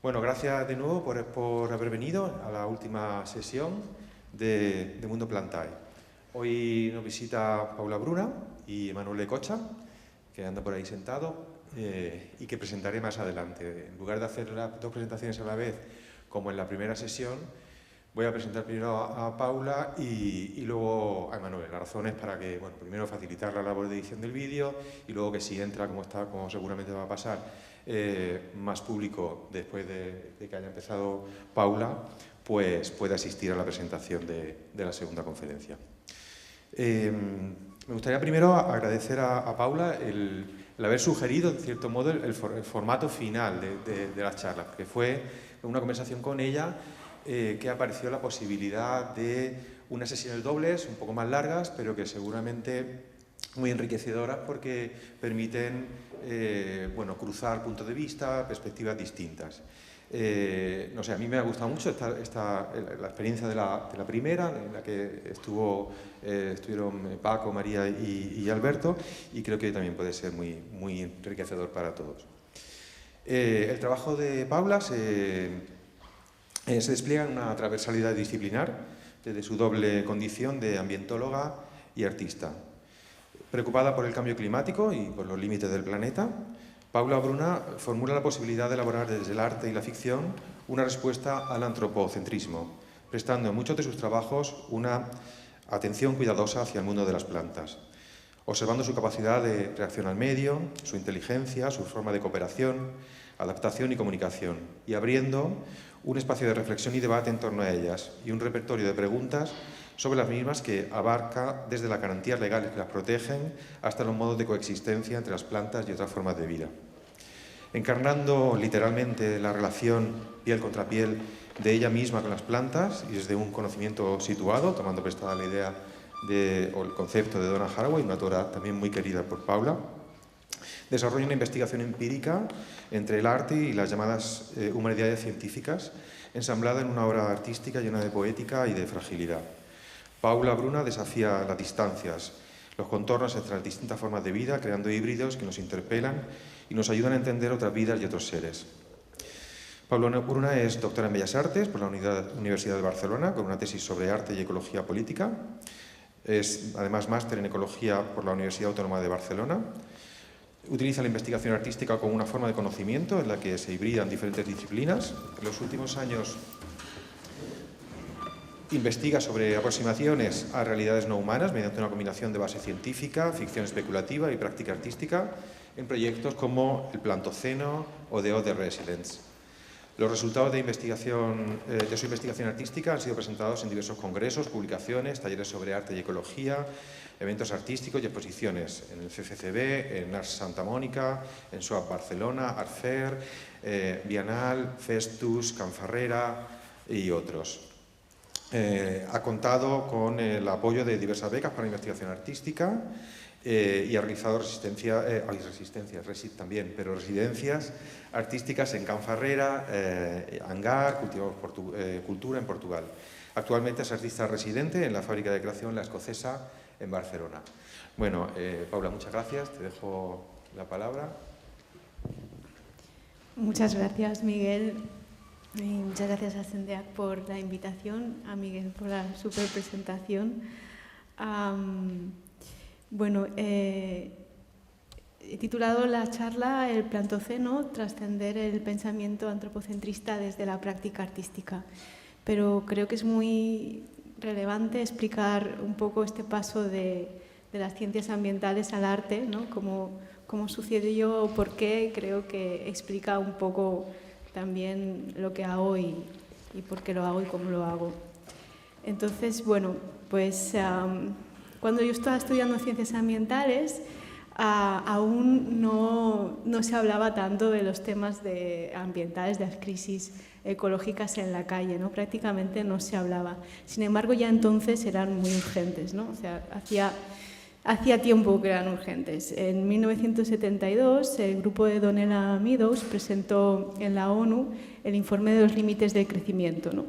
Bueno, gracias de nuevo por haber venido a la última sesión de Mundo Plantae. Hoy nos visita Paula Bruna y Emanuele Cocha, que anda por ahí sentado y que presentaré más adelante. En lugar de hacer las dos presentaciones a la vez, como en la primera sesión, voy a presentar primero a Paula y luego a Emanuele. La razón es para que, bueno, primero facilitar la labor de edición del vídeo y luego que si entra, como seguramente va a pasar, más público después de que haya empezado Paula, pues puede asistir a la presentación de la segunda conferencia. Me gustaría primero agradecer a Paula el haber sugerido, en cierto modo, el formato final de las charlas, porque fue una conversación con ella que apareció la posibilidad de unas sesiones dobles, un poco más largas, pero que seguramente muy enriquecedoras porque permiten bueno, cruzar puntos de vista, perspectivas distintas. No sé, a mí me ha gustado mucho la experiencia de la primera, en la que estuvieron Paco, María y Alberto, y creo que también puede ser muy enriquecedor para todos. El trabajo de Paula se despliega en una transversalidad disciplinar desde su doble condición de ambientóloga y artista. Preocupada por el cambio climático y por los límites del planeta, Paula Bruna formula la posibilidad de elaborar desde el arte y la ficción una respuesta al antropocentrismo, prestando en muchos de sus trabajos una atención cuidadosa hacia el mundo de las plantas, observando su capacidad de reacción al medio, su inteligencia, su forma de cooperación, adaptación y comunicación, y abriendo un espacio de reflexión y debate en torno a ellas y un repertorio de preguntas sobre las mismas que abarca desde las garantías legales que las protegen hasta los modos de coexistencia entre las plantas y otras formas de vida. Encarnando literalmente la relación piel contra piel de ella misma con las plantas y desde un conocimiento situado, tomando prestada la idea o el concepto de Donna Haraway, una autora también muy querida por Paula, desarrolla una investigación empírica entre el arte y las llamadas humanidades científicas, ensamblada en una obra artística llena de poética y de fragilidad. Paula Bruna desafía las distancias, los contornos entre las distintas formas de vida, creando híbridos que nos interpelan y nos ayudan a entender otras vidas y otros seres. Paula Bruna es doctora en Bellas Artes por la Universidad de Barcelona, con una tesis sobre arte y ecología política. Es además máster en ecología por la Universidad Autónoma de Barcelona. Utiliza la investigación artística como una forma de conocimiento en la que se hibridan diferentes disciplinas. En los últimos años investiga sobre aproximaciones a realidades no humanas mediante una combinación de base científica, ficción especulativa y práctica artística en proyectos como el Plantoceno o The Other Residents. Los resultados de su investigación artística han sido presentados en diversos congresos, publicaciones, talleres sobre arte y ecología, eventos artísticos y exposiciones en el CCCB, en Ars Santa Mónica, en SOAP Barcelona, Art Fair, Bienal, Festus, Canfarrera y otros. Ha contado con el apoyo de diversas becas para investigación artística y ha realizado residencias artísticas en Canfarrera, Angar, Cultura en Portugal. Actualmente es artista residente en la fábrica de creación La Escocesa en Barcelona. Bueno, Paula, muchas gracias. Te dejo la palabra. Muchas gracias, Miguel. Y muchas gracias a Sendeac por la invitación, a Miguel por la super presentación. Bueno, he titulado la charla El Plantoceno, trascender el pensamiento antropocentrista desde la práctica artística. Pero creo que es muy relevante explicar un poco este paso de las ciencias ambientales al arte, ¿no? Cómo sucedió, por qué, creo que explica un poco también lo que hago y por qué lo hago y cómo lo hago. Entonces, bueno, pues cuando yo estaba estudiando ciencias ambientales, aún no se hablaba tanto de los temas ambientales, de las crisis ecológicas en la calle, ¿no? Prácticamente no se hablaba. Sin embargo, ya entonces eran muy urgentes, ¿no? O sea, hacía tiempo que eran urgentes. En 1972, el grupo de Donella Meadows presentó en la ONU el informe de los límites del crecimiento, ¿no?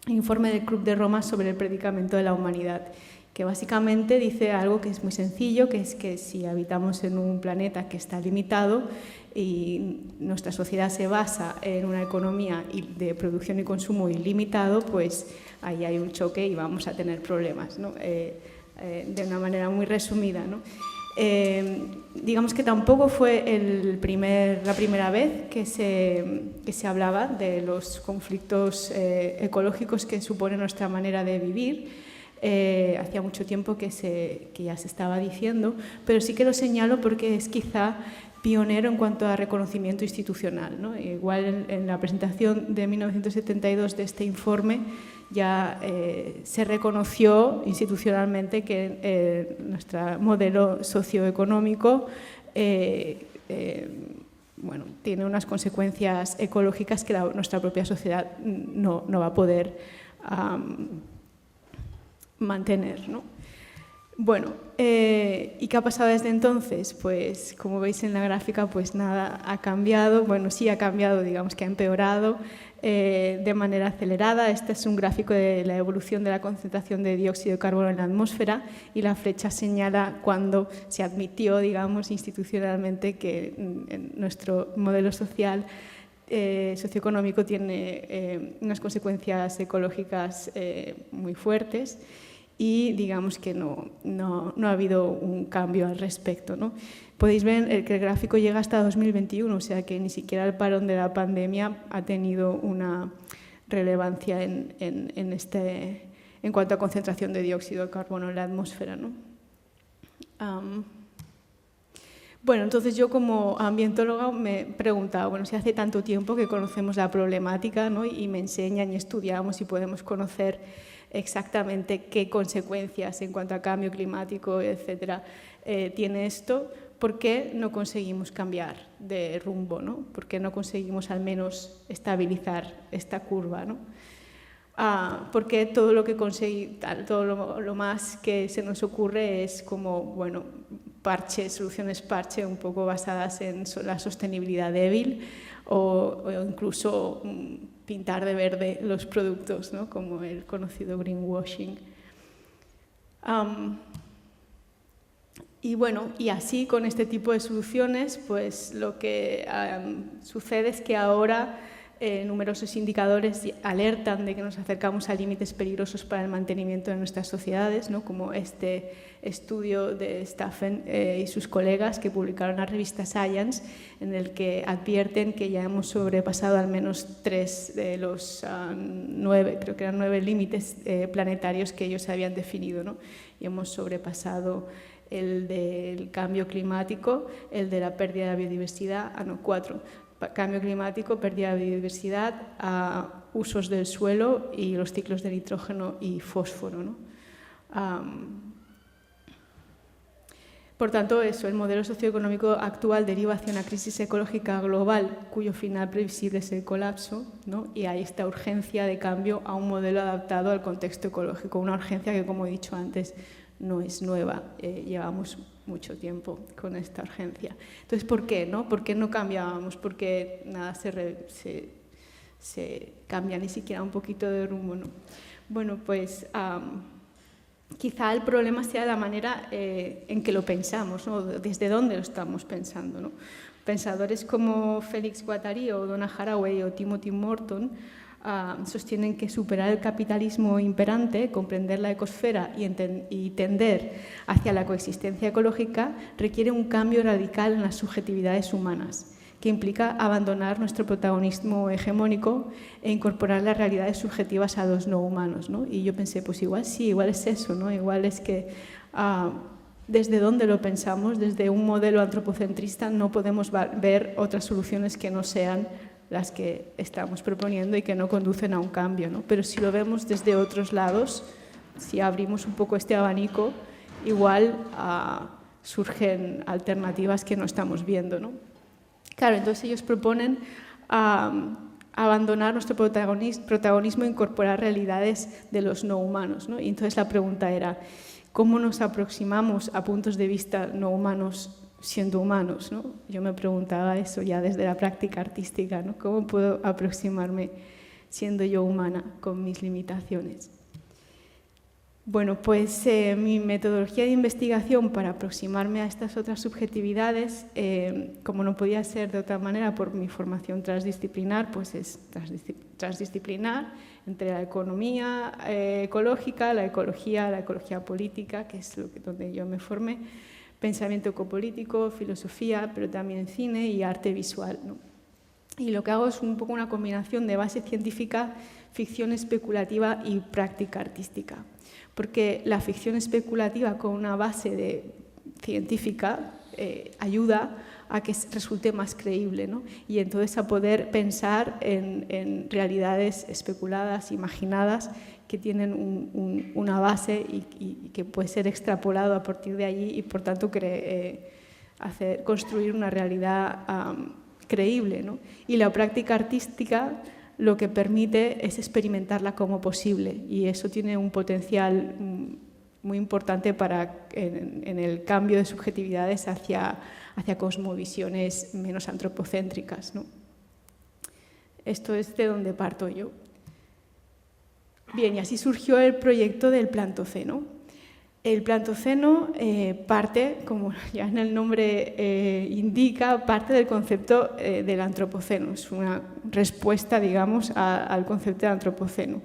El informe del Club de Roma sobre el predicamento de la humanidad, que básicamente dice algo que es muy sencillo, que es que si habitamos en un planeta que está limitado, y nuestra sociedad se basa en una economía de producción y consumo ilimitado, pues ahí hay un choque y vamos a tener problemas, ¿no? De una manera muy resumida, ¿no? Digamos que tampoco fue la primera vez que se hablaba de los conflictos ecológicos que supone nuestra manera de vivir. Hacía mucho tiempo que ya se estaba diciendo, pero sí que lo señalo porque es quizá pionero en cuanto a reconocimiento institucional, ¿no? Igual en la presentación de 1972 de este informe ya se reconoció institucionalmente que nuestro modelo socioeconómico bueno, tiene unas consecuencias ecológicas que nuestra propia sociedad no va a poder mantener, ¿no? Bueno, ¿y qué ha pasado desde entonces? Pues como veis en la gráfica, pues nada ha cambiado. Bueno, sí ha cambiado, digamos que ha empeorado de manera acelerada. Este es un gráfico de la evolución de la concentración de dióxido de carbono en la atmósfera y la flecha señala cuando se admitió, digamos, institucionalmente que nuestro modelo social socioeconómico tiene unas consecuencias ecológicas muy fuertes. Y digamos que no ha habido un cambio al respecto, ¿no? Podéis ver que el gráfico llega hasta 2021, o sea que ni siquiera el parón de la pandemia ha tenido una relevancia en cuanto a concentración de dióxido de carbono en la atmósfera, ¿no? Bueno, entonces yo como ambientóloga me preguntaba, bueno, si hace tanto tiempo que conocemos la problemática, ¿no? Y me enseñan y estudiamos y podemos conocer exactamente qué consecuencias en cuanto a cambio climático, etcétera, tiene esto, ¿por qué no conseguimos cambiar de rumbo, ¿no? ¿Por qué no conseguimos al menos estabilizar esta curva, ¿no? Porque todo lo que todo lo más que se nos ocurre es como, bueno, soluciones parche un poco basadas en la sostenibilidad débil o incluso pintar de verde los productos, ¿no? Como el conocido greenwashing. Y bueno, y así con este tipo de soluciones, pues lo que sucede es que ahora numerosos indicadores alertan de que nos acercamos a límites peligrosos para el mantenimiento de nuestras sociedades, ¿no? Como este estudio de Staffen y sus colegas que publicaron en la revista Science, en el que advierten que ya hemos sobrepasado al menos 3 de los 9, creo que eran 9 límites planetarios que ellos habían definido, ¿no? Y hemos sobrepasado el del cambio climático, el de la pérdida de la biodiversidad, 4. Cambio climático, pérdida de biodiversidad, usos del suelo y los ciclos de nitrógeno y fósforo, ¿no? Por tanto, el modelo socioeconómico actual deriva hacia una crisis ecológica global cuyo final previsible es el colapso, ¿no? Y hay esta urgencia de cambio a un modelo adaptado al contexto ecológico, una urgencia que, como he dicho antes, no es nueva, llevamos mucho tiempo con esta urgencia. Entonces, ¿por qué no? ¿Por qué no cambiábamos? Porque nada se cambia ni siquiera un poquito de rumbo, ¿no? Bueno, pues quizá el problema sea la manera en que lo pensamos, ¿no? Desde dónde lo estamos pensando, ¿no? Pensadores como Félix Guattari o Donna Haraway o Timothy Morton sostienen que superar el capitalismo imperante, comprender la ecosfera y tender hacia la coexistencia ecológica requiere un cambio radical en las subjetividades humanas, que implica abandonar nuestro protagonismo hegemónico e incorporar las realidades subjetivas a los no humanos, ¿no? Y yo pensé, pues igual sí, igual es eso, ¿no? Igual es que desde dónde lo pensamos, desde un modelo antropocentrista no podemos ver otras soluciones que no sean las que estamos proponiendo y que no conducen a un cambio, ¿no? Pero si lo vemos desde otros lados, si abrimos un poco este abanico, igual surgen alternativas que no estamos viendo, ¿no? Claro, entonces ellos proponen abandonar nuestro protagonismo e incorporar realidades de los no humanos, ¿no? Y entonces la pregunta era, ¿cómo nos aproximamos a puntos de vista no humanos siendo humanos, ¿no? Yo me preguntaba eso ya desde la práctica artística, ¿no? ¿Cómo puedo aproximarme siendo yo humana con mis limitaciones? Bueno, pues mi metodología de investigación para aproximarme a estas otras subjetividades, como no podía ser de otra manera por mi formación transdisciplinar, pues es transdisciplinar entre la economía ecológica, la ecología política, que es donde yo me formé, pensamiento ecopolítico, filosofía, pero también cine y arte visual, ¿no? Y lo que hago es un poco una combinación de base científica, ficción especulativa y práctica artística. Porque la ficción especulativa con una base científica ayuda a que resulte más creíble, ¿no? Y entonces a poder pensar en realidades especuladas, imaginadas, que tienen una base y que puede ser extrapolado a partir de allí y por tanto construir una realidad creíble, ¿no? Y la práctica artística lo que permite es experimentarla como posible y eso tiene un potencial muy importante en el cambio de subjetividades hacia cosmovisiones menos antropocéntricas, ¿no? Esto es de donde parto yo. Bien, y así surgió el proyecto del Plantoceno. El Plantoceno parte, como ya en el nombre indica, parte del concepto del Antropoceno. Es una respuesta, digamos, al concepto del Antropoceno.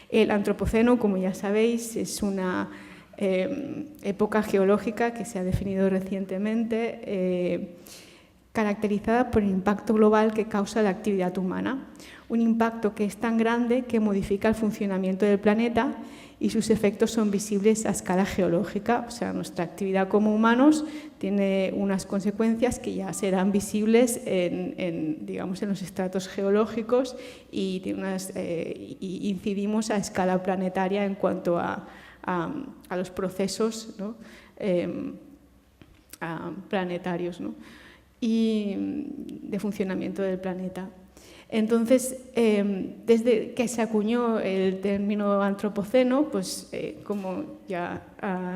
El Antropoceno, como ya sabéis, es una época geológica que se ha definido recientemente, caracterizada por el impacto global que causa la actividad humana. Un impacto que es tan grande que modifica el funcionamiento del planeta y sus efectos son visibles a escala geológica. O sea, nuestra actividad como humanos tiene unas consecuencias que ya serán visibles digamos, en los estratos geológicos y incidimos a escala planetaria en cuanto a los procesos, ¿no? Planetarios, ¿no? Y de funcionamiento del planeta. Entonces, desde que se acuñó el término antropoceno, pues como ya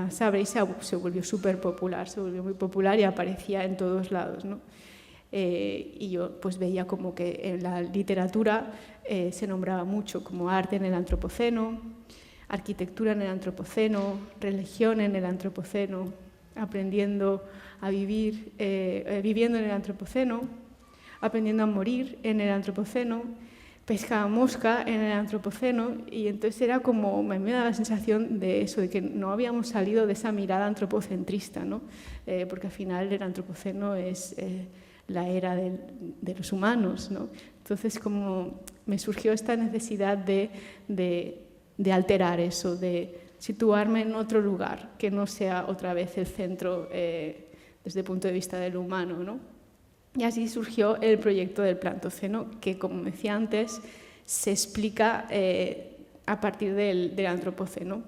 sabréis, se volvió súper popular, se volvió muy popular y aparecía en todos lados, ¿no? Y yo pues veía como que en la literatura se nombraba mucho como arte en el antropoceno, arquitectura en el antropoceno, religión en el antropoceno, aprendiendo a vivir, viviendo en el antropoceno, aprendiendo a morir en el antropoceno, pesca a mosca en el antropoceno, y entonces era como, me da la sensación de eso, de que no habíamos salido de esa mirada antropocentrista, ¿no? Porque al final el antropoceno es la era de los humanos, ¿no? Entonces como me surgió esta necesidad de alterar eso, de situarme en otro lugar, que no sea otra vez el centro desde el punto de vista del humano, ¿no? Y así surgió el proyecto del Plantoceno, que, como decía antes, se explica a partir del Antropoceno,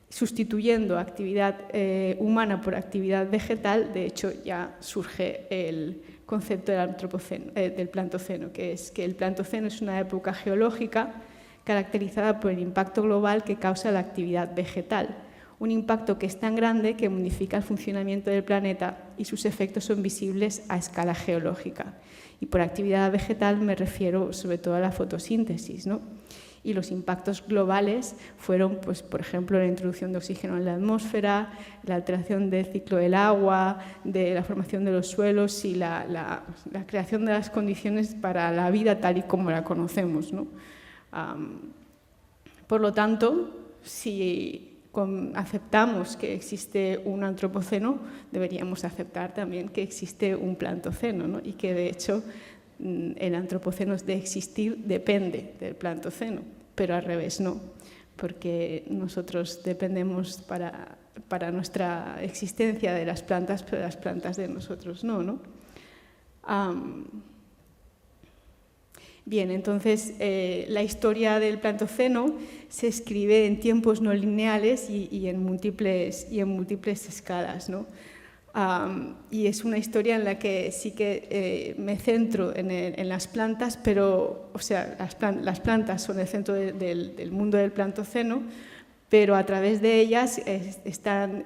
sustituyendo actividad humana por actividad vegetal. De hecho, ya surge el concepto del Plantoceno, que es que el Plantoceno es una época geológica caracterizada por el impacto global que causa la actividad vegetal. Un impacto que es tan grande que modifica el funcionamiento del planeta y sus efectos son visibles a escala geológica. Y por actividad vegetal me refiero sobre todo a la fotosíntesis, ¿no? Y los impactos globales fueron, pues, por ejemplo, la introducción de oxígeno en la atmósfera, la alteración del ciclo del agua, de la formación de los suelos y la creación de las condiciones para la vida tal y como la conocemos, ¿no? Por lo tanto, si aceptamos que existe un antropoceno, deberíamos aceptar también que existe un plantoceno, ¿no? Y que de hecho el antropoceno de existir depende del plantoceno, pero al revés no, porque nosotros dependemos para nuestra existencia de las plantas, pero las plantas de nosotros no, ¿no? Bien, entonces la historia del Plantoceno se escribe en tiempos no lineales y en múltiples escalas, ¿no? Y es una historia en la que sí que me centro en las plantas, pero, o sea, las plantas son el centro del mundo del Plantoceno, pero a través de ellas están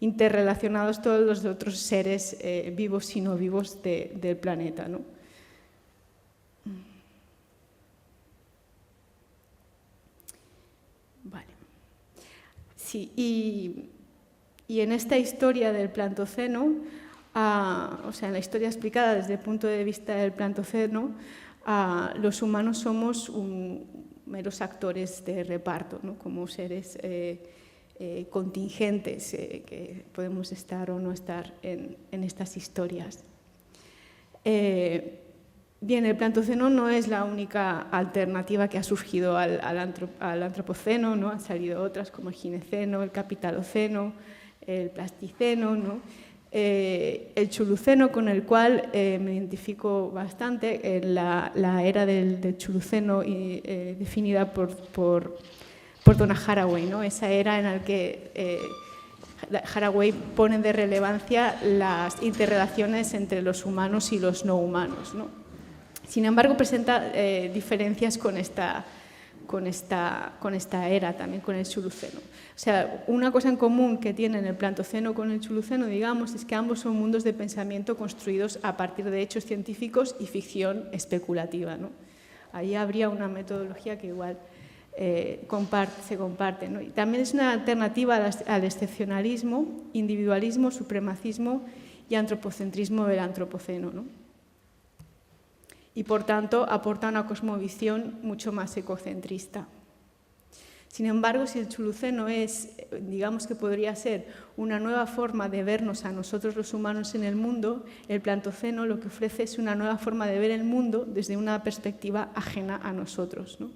interrelacionados todos los otros seres vivos y no vivos del planeta, ¿no? Vale. Sí, y en esta historia del Plantoceno, o sea, en la historia explicada desde el punto de vista del Plantoceno, los humanos somos meros actores de reparto, ¿no? Como seres contingentes que podemos estar o no estar en estas historias. Bien, el Plantoceno no es la única alternativa que ha surgido al Antropoceno, ¿no? Han salido otras como el Gineceno, el Capitaloceno, el Plasticeno, ¿no? El Chuluceno, con el cual me identifico bastante, en la era del Chuluceno definida por Donna Haraway, ¿no? Esa era en la que Haraway pone de relevancia las interrelaciones entre los humanos y los no humanos, ¿no? Sin embargo, presenta diferencias con esta era, también con el Chuluceno. O sea, una cosa en común que tienen el Plantoceno con el Chuluceno, digamos, es que ambos son mundos de pensamiento construidos a partir de hechos científicos y ficción especulativa, ¿no? Ahí habría una metodología que igual se comparte, ¿no? Y también es una alternativa al excepcionalismo, individualismo, supremacismo y antropocentrismo del Antropoceno, ¿no? Y, por tanto, aporta una cosmovisión mucho más ecocentrista. Sin embargo, si el Chuluceno digamos que podría ser una nueva forma de vernos a nosotros los humanos en el mundo, el Plantoceno lo que ofrece es una nueva forma de ver el mundo desde una perspectiva ajena a nosotros, ¿no?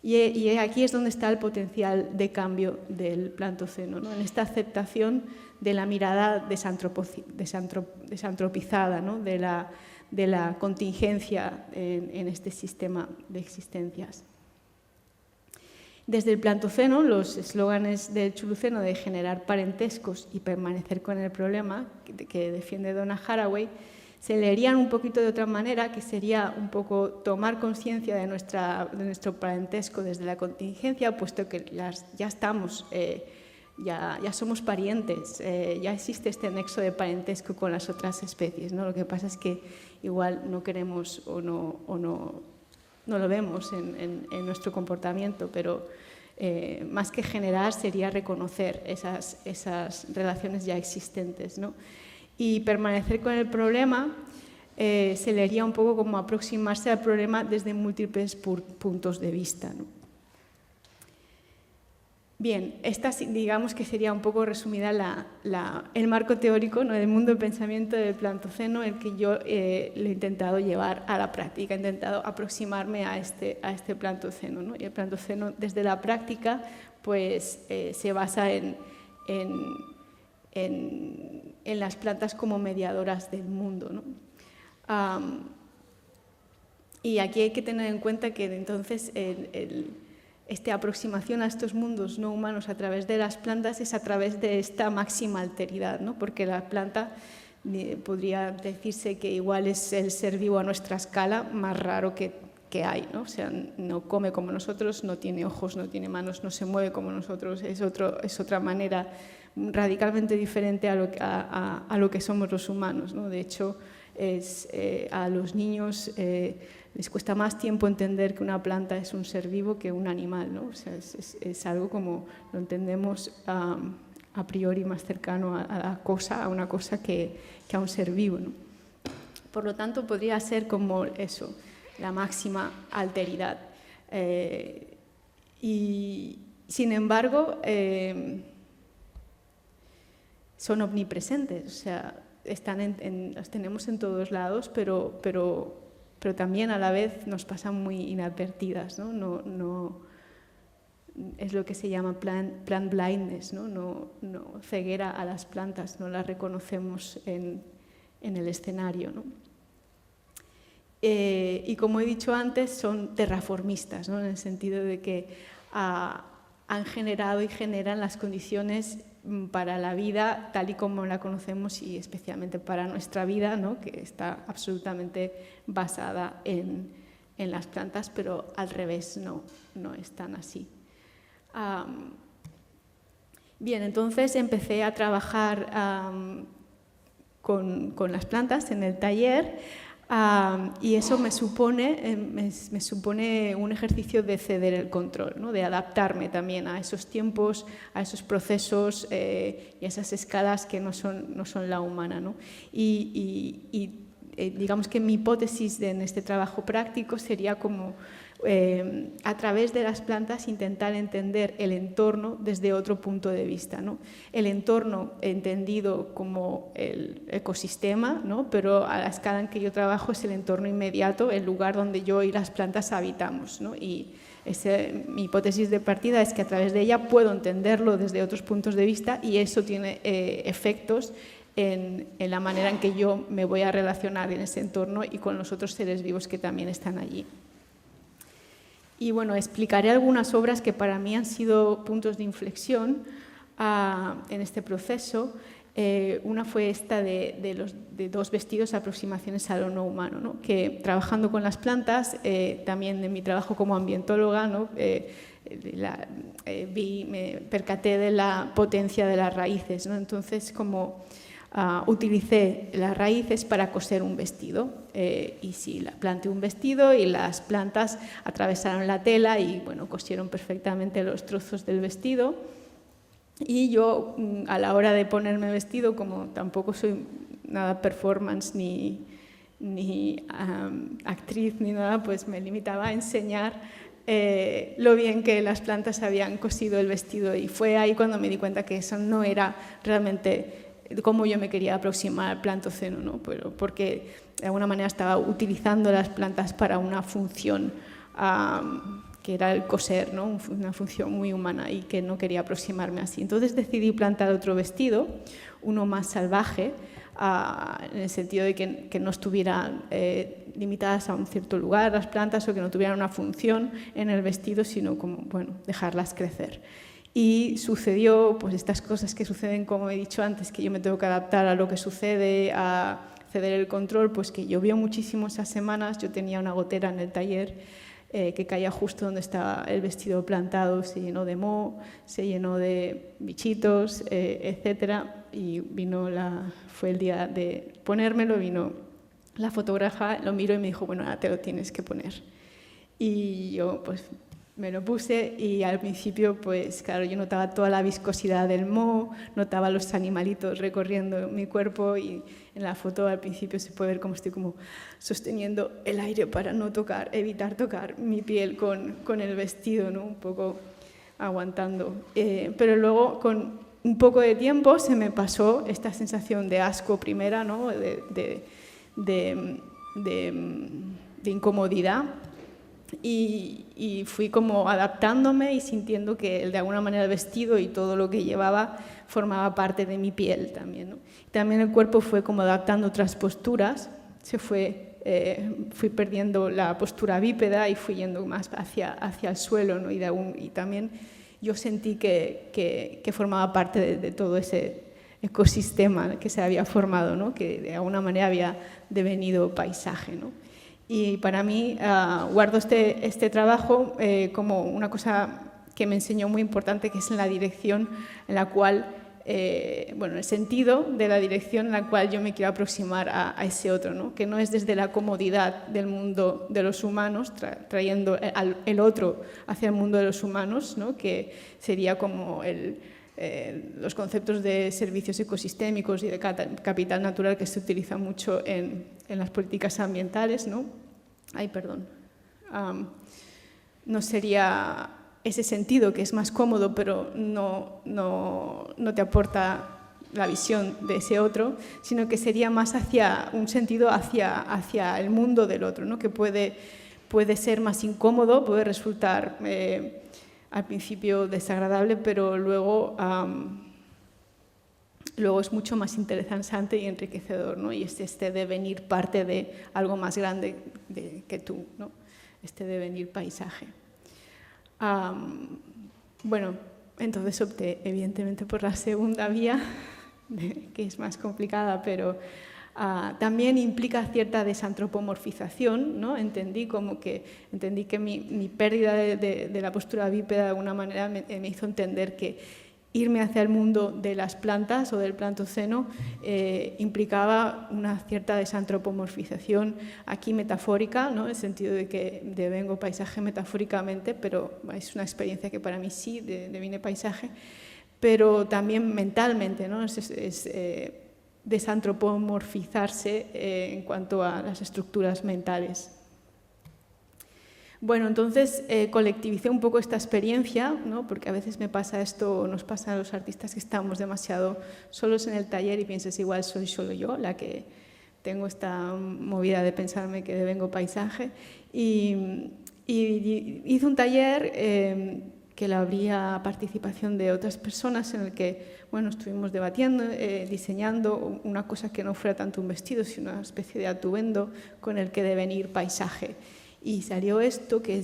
Y aquí es donde está el potencial de cambio del Plantoceno, ¿no? En esta aceptación de la mirada desantropizada, ¿no? de la contingencia en este sistema de existencias. Desde el Plantoceno, los eslóganes del Chuluceno de generar parentescos y permanecer con el problema, que defiende Donna Haraway, se leerían un poquito de otra manera, que sería un poco tomar conciencia de nuestro parentesco desde la contingencia, puesto que ya estamos, ya somos parientes, ya existe este nexo de parentesco con las otras especies, ¿no? Lo que pasa es que igual no queremos o no lo vemos en nuestro comportamiento, pero más que generar sería reconocer esas relaciones ya existentes, ¿no? Y permanecer con el problema se leería un poco como aproximarse al problema desde múltiples puntos de vista, ¿no? Bien, esta digamos que sería un poco resumida el marco teórico, ¿no? del mundo del pensamiento del Plantoceno, el que yo le he intentado llevar a la práctica, he intentado aproximarme a este Plantoceno, ¿no? Y el Plantoceno desde la práctica pues, se basa en las plantas como mediadoras del mundo, ¿no? Y aquí hay que tener en cuenta que entonces esta aproximación a estos mundos no humanos a través de las plantas es a través de esta máxima alteridad, ¿no? Porque la planta podría decirse que igual es el ser vivo a nuestra escala más raro que hay, ¿no? O sea, no come como nosotros, no tiene ojos, no tiene manos, no se mueve como nosotros, es otra manera radicalmente diferente a lo que somos los humanos, ¿no? De hecho, a los niños les cuesta más tiempo entender que una planta es un ser vivo que un animal, ¿no? O sea, es algo como lo entendemos a priori más cercano a una cosa que a un ser vivo, ¿no? Por lo tanto, podría ser como eso, la máxima alteridad. Y, sin embargo, son omnipresentes, o sea, las tenemos en todos lados, pero también a la vez nos pasan muy inadvertidas, ¿no? No es lo que se llama plant blindness, ¿no? Ceguera a las plantas, no las reconocemos en el escenario, ¿no? Y como he dicho antes, son terraformistas, ¿no? En el sentido de que han generado y generan las condiciones para la vida tal y como la conocemos y especialmente para nuestra vida, ¿no? Que está absolutamente basada en las plantas, pero al revés no es tan así. Bien, entonces empecé a trabajar con las plantas en el taller Y eso me supone un ejercicio de ceder el control, ¿no? De adaptarme también a esos tiempos, a esos procesos y a esas escalas que no son la humana, ¿no? Digamos que mi hipótesis en este trabajo práctico sería como a través de las plantas intentar entender el entorno desde otro punto de vista, ¿no? El entorno entendido como el ecosistema, ¿no? Pero a la escala en que yo trabajo es el entorno inmediato, el lugar donde yo y las plantas habitamos, ¿no? Y mi hipótesis de partida es que a través de ella puedo entenderlo desde otros puntos de vista y eso tiene efectos en la manera en que yo me voy a relacionar en ese entorno y con los otros seres vivos que también están allí. Y bueno, explicaré algunas obras que para mí han sido puntos de inflexión en este proceso. Una fue esta de 2 vestidos, aproximaciones a lo no humano, ¿no? Que trabajando con las plantas, también en mi trabajo como ambientóloga, ¿no? Me percaté de la potencia de las raíces, ¿no? Entonces, como utilicé las raíces para coser un vestido y sí, planté un vestido y las plantas atravesaron la tela y bueno, cosieron perfectamente los trozos del vestido y yo a la hora de ponerme vestido, como tampoco soy nada performance ni actriz ni nada, pues me limitaba a enseñar lo bien que las plantas habían cosido el vestido y fue ahí cuando me di cuenta que eso no era realmente cómo yo me quería aproximar al plantoceno, ¿no? Pero porque de alguna manera estaba utilizando las plantas para una función que era el coser, ¿no? Una función muy humana y que no quería aproximarme así. Entonces decidí plantar otro vestido, uno más salvaje, en el sentido de que no estuvieran limitadas a un cierto lugar las plantas o que no tuvieran una función en el vestido, sino como, bueno, dejarlas crecer. Y sucedió pues estas cosas que suceden, como he dicho antes, que yo me tengo que adaptar a lo que sucede, a ceder el control, pues que llovió muchísimo esas semanas, yo tenía una gotera en el taller que caía justo donde estaba el vestido plantado, se llenó de moho, se llenó de bichitos, etcétera, y fue el día de ponérmelo, vino la fotógrafa, lo miró y me dijo, bueno, ahora te lo tienes que poner. Y yo pues me lo puse y al principio, pues claro, yo notaba toda la viscosidad del moho, notaba los animalitos recorriendo mi cuerpo y en la foto al principio se puede ver cómo estoy como sosteniendo el aire para no evitar tocar mi piel con el vestido, ¿no? Un poco aguantando. Pero luego, con un poco de tiempo, se me pasó esta sensación de asco primera, ¿no? de incomodidad. Y fui como adaptándome y sintiendo que de alguna manera el vestido y todo lo que llevaba formaba parte de mi piel también, ¿no? También el cuerpo fue como adaptando otras posturas, fui perdiendo la postura bípeda y fui yendo más hacia el suelo, ¿no? Y también yo sentí que formaba parte de todo ese ecosistema que se había formado, ¿no? Que de alguna manera había devenido paisaje, ¿no? Y para mí guardo este trabajo como una cosa que me enseñó muy importante, que es en la dirección en la cual, bueno, el sentido de la dirección en la cual yo me quiero aproximar a ese otro, ¿no? Que no es desde la comodidad del mundo de los humanos, trayendo el otro hacia el mundo de los humanos, ¿no? Que sería como los conceptos de servicios ecosistémicos y de capital natural que se utiliza mucho en las políticas ambientales, ¿no? No sería ese sentido que es más cómodo, pero no te aporta la visión de ese otro, sino que sería más hacia un sentido hacia el mundo del otro, ¿no? Que puede ser más incómodo, puede resultar al principio desagradable, pero luego es mucho más interesante y enriquecedor, ¿no? Y es este devenir parte de algo más grande que tú, ¿no? Este devenir paisaje. Bueno, entonces opté evidentemente por la segunda vía, que es más complicada, pero también implica cierta desantropomorfización, ¿no? Entendí que mi pérdida de la postura bípeda de alguna manera me hizo entender que irme hacia el mundo de las plantas o del plantoceno implicaba una cierta desantropomorfización aquí metafórica, ¿no? En el sentido de que devengo paisaje metafóricamente, pero es una experiencia que para mí sí devine paisaje, pero también mentalmente, ¿no? Es desantropomorfizarse en cuanto a las estructuras mentales. Bueno, entonces colectivicé un poco esta experiencia, ¿no? Porque a veces me pasa esto, nos pasa a los artistas que estamos demasiado solos en el taller y piensas igual soy solo yo la que tengo esta movida de pensarme que devengo paisaje. Y hice un taller que le abría participación de otras personas en el que, bueno, estuvimos debatiendo, diseñando una cosa que no fuera tanto un vestido, sino una especie de atuendo con el que devenir paisaje. Y salió esto, que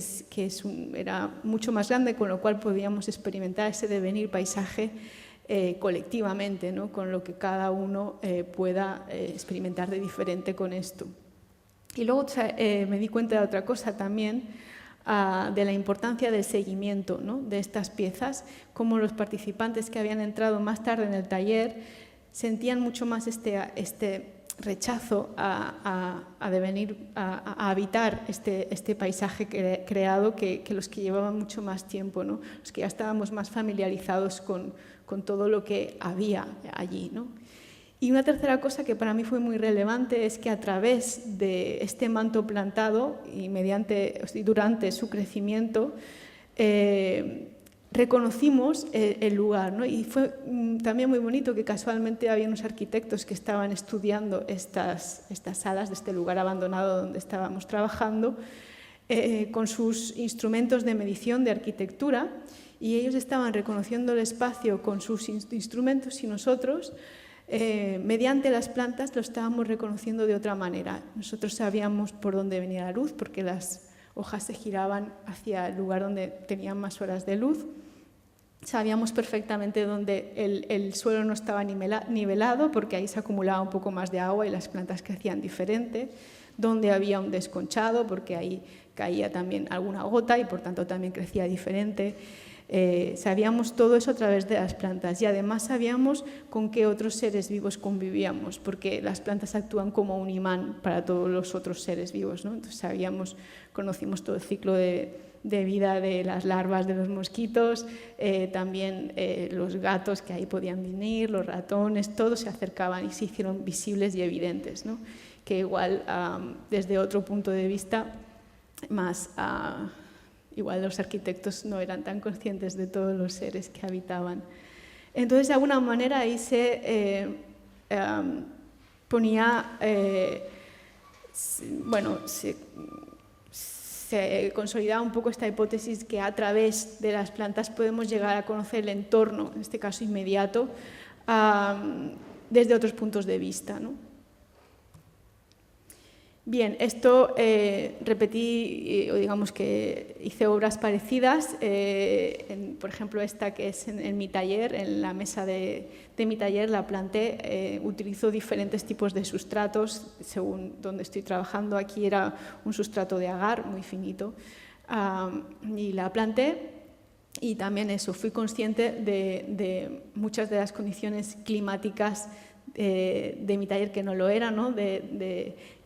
era mucho más grande, con lo cual podíamos experimentar ese devenir paisaje colectivamente, ¿no? Con lo que cada uno pueda experimentar de diferente con esto. Y luego me di cuenta de otra cosa también, de la importancia del seguimiento, ¿no? De estas piezas, como los participantes que habían entrado más tarde en el taller sentían mucho más este rechazo a habitar este paisaje creado que los que llevaban mucho más tiempo, ¿no? Los que ya estábamos más familiarizados con todo lo que había allí, ¿no? Y una tercera cosa que para mí fue muy relevante es que a través de este manto plantado y durante su crecimiento reconocimos el lugar, ¿no? Y fue también muy bonito que casualmente había unos arquitectos que estaban estudiando estas salas de este lugar abandonado donde estábamos trabajando con sus instrumentos de medición de arquitectura, y ellos estaban reconociendo el espacio con sus instrumentos y nosotros mediante las plantas lo estábamos reconociendo de otra manera. Nosotros sabíamos por dónde venía la luz porque las hojas se giraban hacia el lugar donde tenían más horas de luz. Sabíamos perfectamente dónde el suelo no estaba nivelado porque ahí se acumulaba un poco más de agua y las plantas crecían diferente, donde había un desconchado porque ahí caía también alguna gota y por tanto también crecía diferente. Sabíamos todo eso a través de las plantas y además sabíamos con qué otros seres vivos convivíamos, porque las plantas actúan como un imán para todos los otros seres vivos, ¿no? Entonces conocimos todo el ciclo de vida de las larvas de los mosquitos, también los gatos que ahí podían venir, los ratones, todos se acercaban y se hicieron visibles y evidentes, ¿no? Que igual desde otro punto de vista más... igual los arquitectos no eran tan conscientes de todos los seres que habitaban. Entonces, de alguna manera, ahí se ponía, se consolidaba un poco esta hipótesis que a través de las plantas podemos llegar a conocer el entorno, en este caso inmediato, desde otros puntos de vista, ¿no? Bien, esto repetí, o digamos que hice obras parecidas, por ejemplo esta que es en mi taller, en la mesa de mi taller la planté, utilizo diferentes tipos de sustratos según donde estoy trabajando. Aquí era un sustrato de agar muy finito y la planté. Y también fui consciente de muchas de las condiciones climáticas de mi taller que no lo era, ¿no?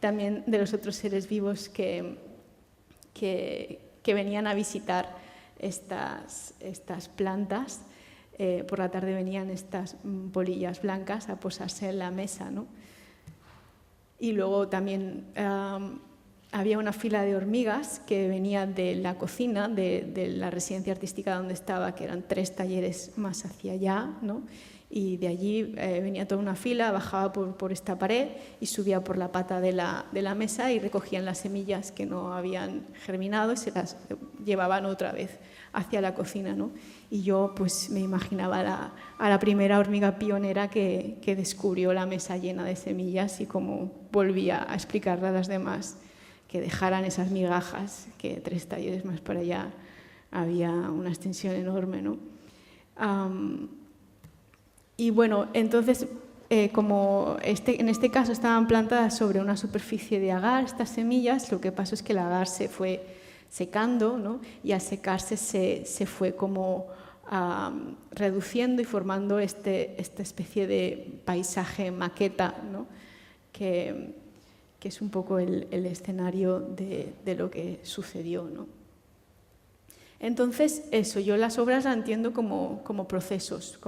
También de los otros seres vivos que venían a visitar estas plantas. Por la tarde venían estas polillas blancas a posarse en la mesa, ¿no? Y luego también había una fila de hormigas que venía de la cocina de la residencia artística donde estaba, que eran 3 talleres más hacia allá, ¿no? Y de allí venía toda una fila, bajaba por esta pared y subía por la pata de la mesa y recogían las semillas que no habían germinado y se las llevaban otra vez hacia la cocina, ¿no? Y yo pues me imaginaba a la primera hormiga pionera que descubrió la mesa llena de semillas y cómo volvía a explicarle a las demás que dejaran esas migajas, que 3 talleres más para allá había una extensión enorme, ¿no? Y bueno, entonces, como en este caso estaban plantadas sobre una superficie de agar, estas semillas, lo que pasó es que el agar se fue secando, ¿no? Y al secarse se fue como reduciendo y formando esta especie de paisaje maqueta, ¿no? que es un poco el escenario de lo que sucedió, ¿no? Entonces, eso, yo las obras las entiendo como procesos,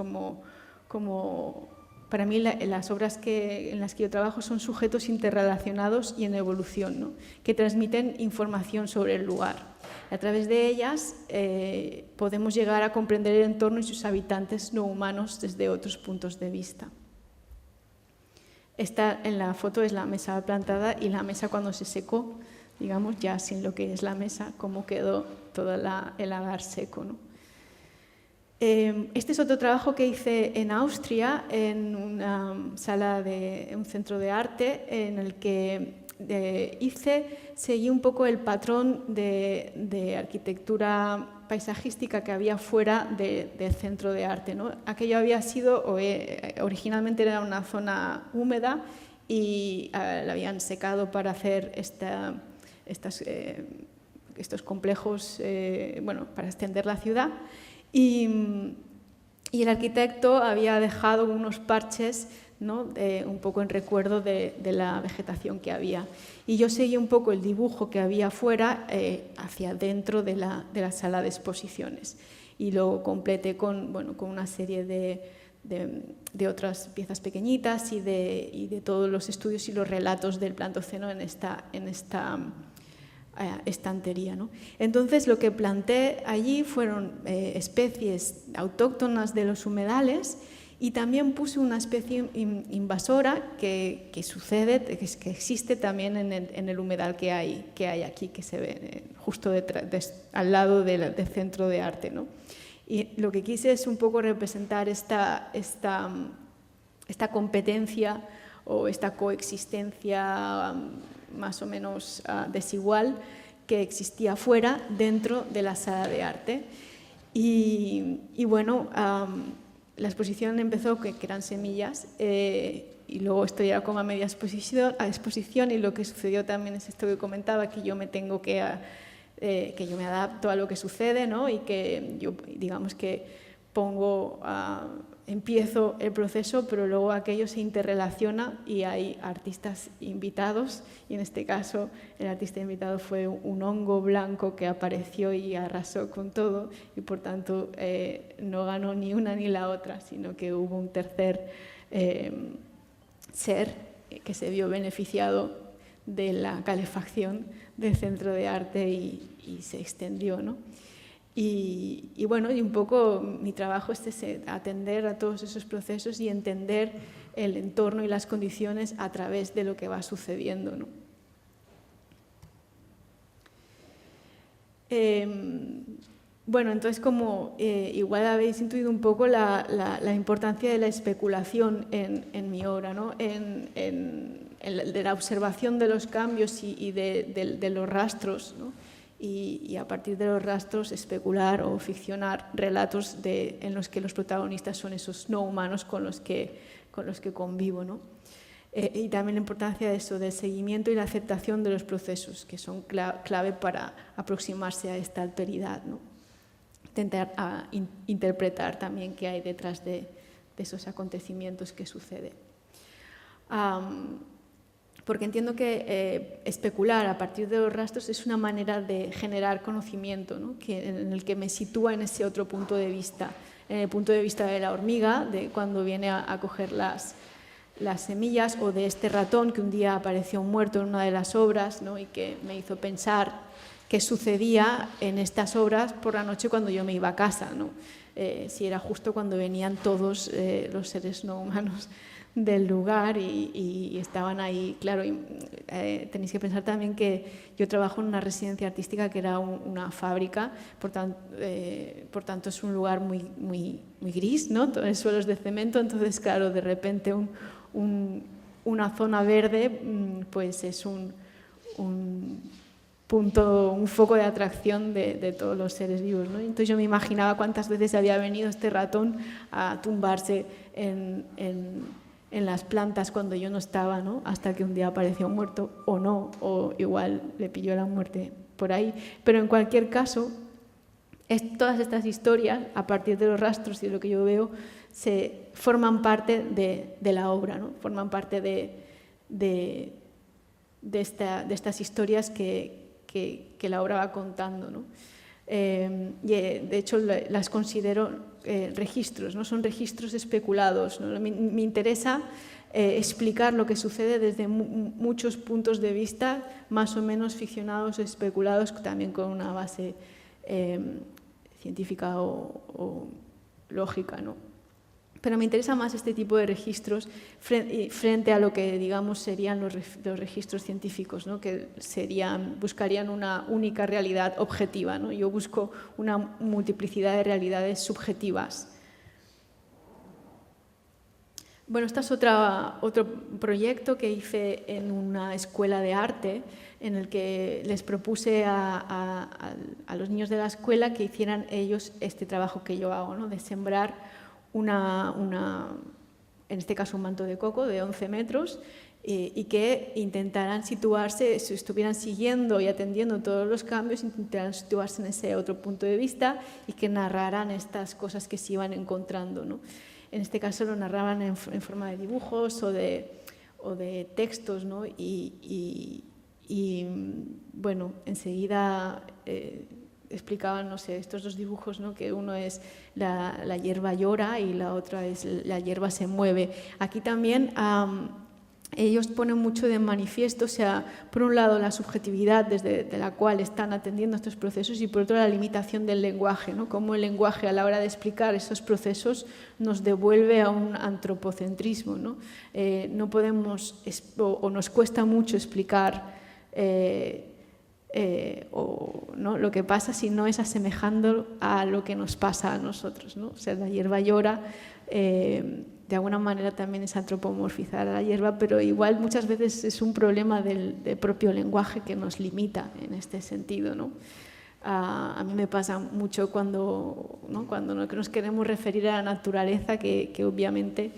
para mí las obras en las que yo trabajo son sujetos interrelacionados y en evolución, ¿no? Que transmiten información sobre el lugar. A través de ellas podemos llegar a comprender el entorno y sus habitantes no humanos desde otros puntos de vista. Esta en la foto es la mesa plantada y la mesa cuando se secó, digamos, ya sin lo que es la mesa, cómo quedó todo el agar seco, ¿no? Este es otro trabajo que hice en Austria, en una sala de un centro de arte, en el que seguí un poco el patrón de arquitectura paisajística que había fuera del centro de arte, ¿no? Aquello había sido, originalmente era una zona húmeda y la habían secado para hacer estos complejos, para extender la ciudad. Y el arquitecto había dejado unos parches, ¿no? Un poco en recuerdo de la vegetación que había. Y yo seguí un poco el dibujo que había afuera hacia dentro de la sala de exposiciones. Y lo completé con una serie de otras piezas pequeñitas y de todos los estudios y los relatos del Plantoceno en esta estantería, ¿no? Entonces, lo que planté allí fueron especies autóctonas de los humedales y también puse una especie invasora que existe también en el humedal que hay aquí, que se ve justo al lado del centro de arte, ¿no? Y lo que quise es un poco representar esta competencia o esta coexistencia más o menos desigual que existía fuera, dentro de la sala de arte. Y bueno, la exposición empezó que eran semillas y luego esto ya como a media exposición y lo que sucedió también es esto que comentaba, que yo me adapto a lo que sucede, ¿no? Y que yo, digamos que empiezo el proceso, pero luego aquello se interrelaciona y hay artistas invitados, y en este caso el artista invitado fue un hongo blanco que apareció y arrasó con todo, y por tanto no ganó ni una ni la otra, sino que hubo un tercer ser que se vio beneficiado de la calefacción del centro de arte y se extendió, ¿no? Y bueno, y un poco mi trabajo es atender a todos esos procesos y entender el entorno y las condiciones a través de lo que va sucediendo, ¿no? Bueno, entonces como igual habéis intuido un poco la importancia de la especulación en mi obra, ¿no? De la observación de los cambios y de los rastros, ¿no? Y a partir de los rastros especular o ficcionar relatos en los que los protagonistas son esos no humanos con los que convivo, ¿no? Y también la importancia de eso, del seguimiento y la aceptación de los procesos, que son clave para aproximarse a esta alteridad, ¿no? Intentar interpretar también qué hay detrás de esos acontecimientos que suceden. Porque entiendo que especular a partir de los rastros es una manera de generar conocimiento, ¿no? En el que me sitúa en ese otro punto de vista, en el punto de vista de la hormiga, de cuando viene a coger las semillas, o de este ratón que un día apareció muerto en una de las obras, ¿no? Y que me hizo pensar qué sucedía en estas obras por la noche cuando yo me iba a casa, ¿no? Si era justo cuando venían todos los seres no humanos del lugar y estaban ahí, claro. Tenéis que pensar también que yo trabajo en una residencia artística que era una fábrica, por tanto es un lugar muy, muy, muy gris, ¿no? Todo el suelo es de cemento, entonces claro, de repente una zona verde pues es un foco de atracción de todos los seres vivos, ¿no? Entonces yo me imaginaba cuántas veces había venido este ratón a tumbarse en las plantas cuando yo no estaba, ¿no? Hasta que un día apareció muerto, o no, o igual le pilló la muerte por ahí. Pero en cualquier caso, todas estas historias, a partir de los rastros y de lo que yo veo, forman parte de la obra, ¿no? Forman parte de estas historias que la obra va contando, ¿no? De hecho, las considero registros, ¿no? Son registros especulados, ¿no? Me interesa explicar lo que sucede desde muchos puntos de vista, más o menos ficcionados o especulados, también con una base científica o lógica, ¿no? Pero me interesa más este tipo de registros frente a lo que, digamos, serían los registros científicos, ¿no? Que buscarían una única realidad objetiva, ¿no? Yo busco una multiplicidad de realidades subjetivas. Bueno, este es otro proyecto que hice en una escuela de arte, en el que les propuse a los niños de la escuela que hicieran ellos este trabajo que yo hago, ¿no? De sembrar en este caso un manto de coco de 11 metros y que intentaran situarse, si estuvieran siguiendo y atendiendo todos los cambios, intentaran situarse en ese otro punto de vista y que narraran estas cosas que se iban encontrando, ¿no? En este caso lo narraban en forma de dibujos o de textos, ¿no? Y bueno, enseguida explicaban, no sé, estos dos dibujos, ¿no? Que uno es la hierba llora y la otra es la hierba se mueve. Aquí también ellos ponen mucho de manifiesto, o sea, por un lado la subjetividad desde la cual están atendiendo estos procesos y por otro la limitación del lenguaje, ¿no? Cómo el lenguaje a la hora de explicar esos procesos nos devuelve a un antropocentrismo, ¿no? No podemos o nos cuesta mucho explicar ¿no? Lo que pasa si no es asemejando a lo que nos pasa a nosotros, ¿no? O sea, la hierba llora, de alguna manera también es antropomorfizar a la hierba, pero igual muchas veces es un problema del propio lenguaje que nos limita en este sentido, ¿no? A mí me pasa mucho cuando nos queremos referir a la naturaleza, que obviamente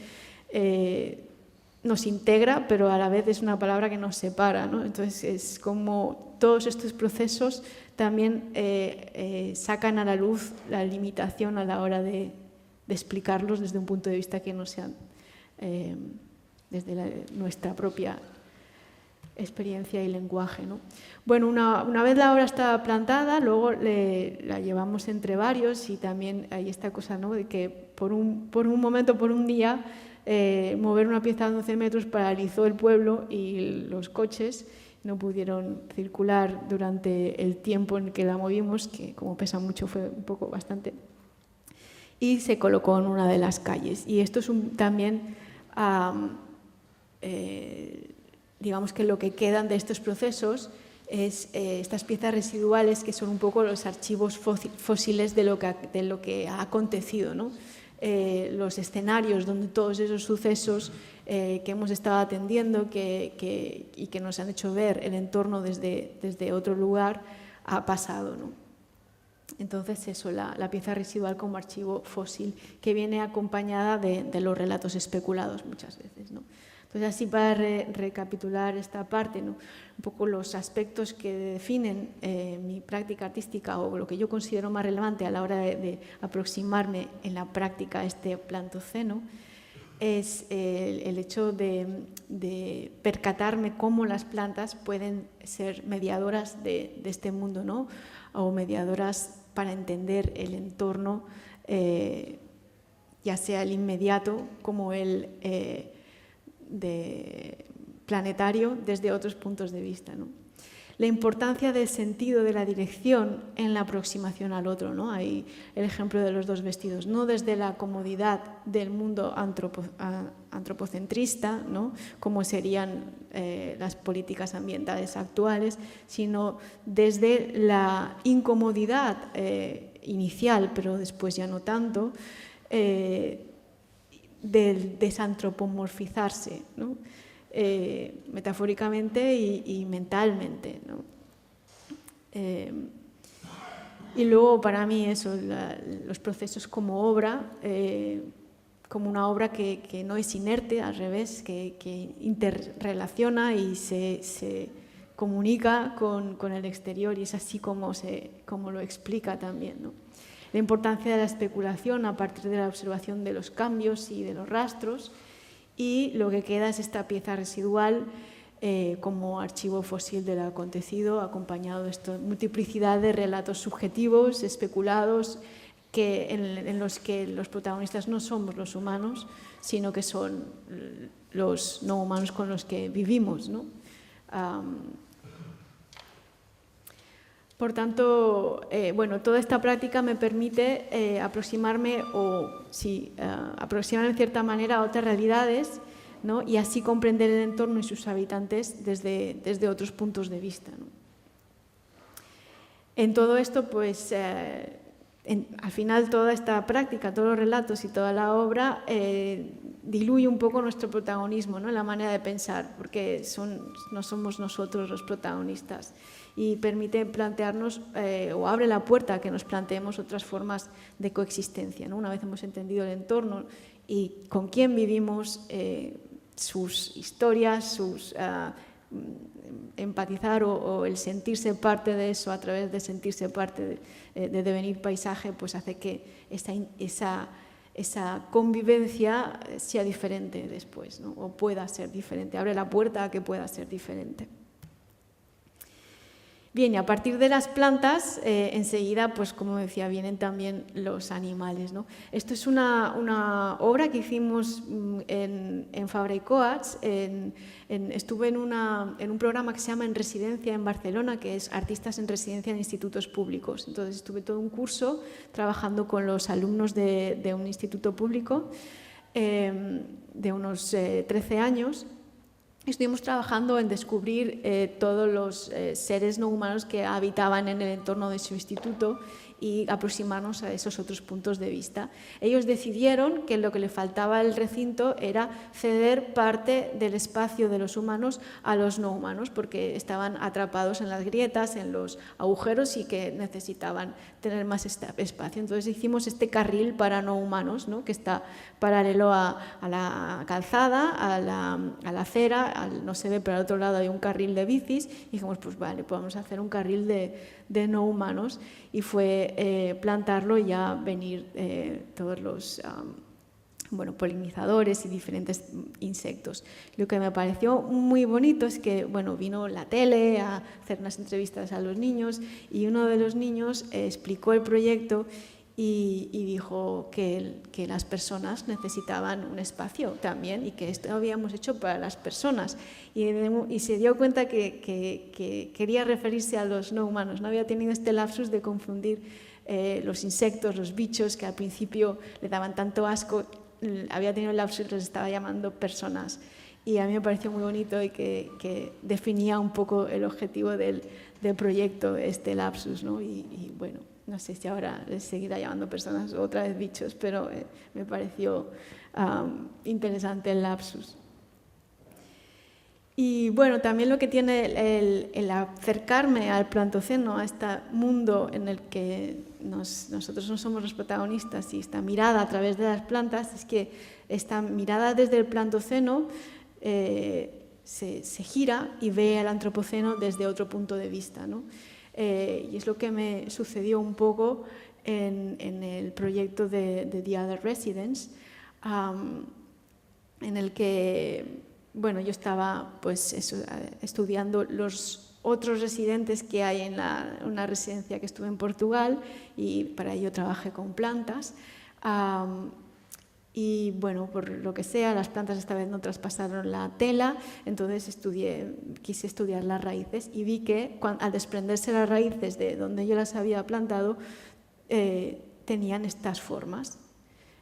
nos integra, pero a la vez es una palabra que nos separa, ¿no? Entonces es como todos estos procesos también sacan a la luz la limitación a la hora de explicarlos desde un punto de vista que no sea desde nuestra propia experiencia y lenguaje, ¿no? Bueno, una vez la obra está plantada, luego la llevamos entre varios y también hay esta cosa, ¿no? De que por un momento, por un día, mover una pieza de 11 metros paralizó el pueblo y los coches no pudieron circular durante el tiempo en que la movimos, que como pesa mucho fue un poco bastante, y se colocó en una de las calles. Y esto es también, digamos que lo que quedan de estos procesos es estas piezas residuales que son un poco los archivos fósiles de lo que ha acontecido, ¿no? Los escenarios donde todos esos sucesos que hemos estado atendiendo y que nos han hecho ver el entorno desde otro lugar ha pasado, ¿no? Entonces eso, la pieza residual como archivo fósil que viene acompañada de los relatos especulados muchas veces, ¿no? Entonces así para recapitular esta parte, ¿no? Un poco los aspectos que definen mi práctica artística o lo que yo considero más relevante a la hora de aproximarme en la práctica a este plantoceno es el hecho de percatarme cómo las plantas pueden ser mediadoras de este mundo, ¿no? O mediadoras para entender el entorno, ya sea el inmediato como el planetario desde otros puntos de vista, ¿no? La importancia del sentido de la dirección en la aproximación al otro, ¿no? Hay el ejemplo de los dos vestidos, no desde la comodidad del mundo antropocentrista, ¿no? Como serían las políticas ambientales actuales, sino desde la incomodidad inicial, pero después ya no tanto, del desantropomorfizarse, ¿no? Metafóricamente y mentalmente, ¿no? Y luego para mí eso, los procesos como obra, como una obra que no es inerte, al revés, que interrelaciona y se comunica con el exterior, y es así como lo explica también, ¿no? La importancia de la especulación a partir de la observación de los cambios y de los rastros, y lo que queda es esta pieza residual como archivo fósil del acontecido, acompañado de esta multiplicidad de relatos subjetivos, especulados, en los que los protagonistas no somos los humanos, sino que son los no humanos con los que vivimos, ¿no? Por tanto, bueno, toda esta práctica me permite aproximarme en cierta manera a otras realidades, ¿no? Y así comprender el entorno y sus habitantes desde otros puntos de vista, ¿no? En todo esto, pues, al final toda esta práctica, todos los relatos y toda la obra diluye un poco nuestro protagonismo, ¿no? En la manera de pensar, porque no somos nosotros los protagonistas, y permite plantearnos o abre la puerta a que nos planteemos otras formas de coexistencia, ¿no? Una vez hemos entendido el entorno y con quién vivimos, sus historias, empatizar o el sentirse parte de eso a través de sentirse parte de devenir paisaje, pues hace que esa convivencia sea diferente después, ¿no? O pueda ser diferente, abre la puerta a que pueda ser diferente. Bien, y a partir de las plantas, enseguida, pues como decía, vienen también los animales, ¿no? Esto es una obra que hicimos en Fabra y Coats. Estuve en un programa que se llama En Residencia en Barcelona, que es Artistas en Residencia en Institutos Públicos. Entonces estuve todo un curso trabajando con los alumnos de un instituto público de unos 13 años. Estuvimos trabajando en descubrir todos los seres no humanos que habitaban en el entorno de su instituto y aproximarnos a esos otros puntos de vista. Ellos decidieron que lo que le faltaba al recinto era ceder parte del espacio de los humanos a los no humanos, porque estaban atrapados en las grietas, en los agujeros, y que necesitaban tener más espacio. Entonces hicimos este carril para no humanos, ¿no? Que está paralelo a la calzada, a la acera, no se ve, pero al otro lado hay un carril de bicis, y dijimos, pues vale, podemos hacer un carril de no humanos, y fue plantarlo y ya venir todos los polinizadores y diferentes insectos. Lo que me pareció muy bonito es que vino la tele a hacer unas entrevistas a los niños, y uno de los niños explicó el proyecto y dijo que las personas necesitaban un espacio también, y que esto lo habíamos hecho para las personas, y se dio cuenta que quería referirse a los no humanos. No había tenido este lapsus de confundir los insectos, los bichos, que al principio le daban tanto asco. Había tenido el lapsus y los estaba llamando personas, y a mí me pareció muy bonito y que definía un poco el objetivo del proyecto, este lapsus, ¿no? Y bueno, no sé si ahora les seguirá llamando personas o otra vez bichos, pero me pareció interesante el lapsus. Y bueno, también lo que tiene el acercarme al Plantoceno, a este mundo en el que nosotros no somos los protagonistas, y esta mirada a través de las plantas, es que esta mirada desde el Plantoceno se gira y ve al Antropoceno desde otro punto de vista, ¿no? Y es lo que me sucedió un poco en el proyecto de The Other Residents, en el que yo estaba estudiando los otros residentes que hay en una residencia que estuve en Portugal, y para ello trabajé con plantas. Y por lo que sea, las plantas esta vez no traspasaron la tela, entonces quise estudiar las raíces, y vi que al desprenderse las raíces de donde yo las había plantado, tenían estas formas,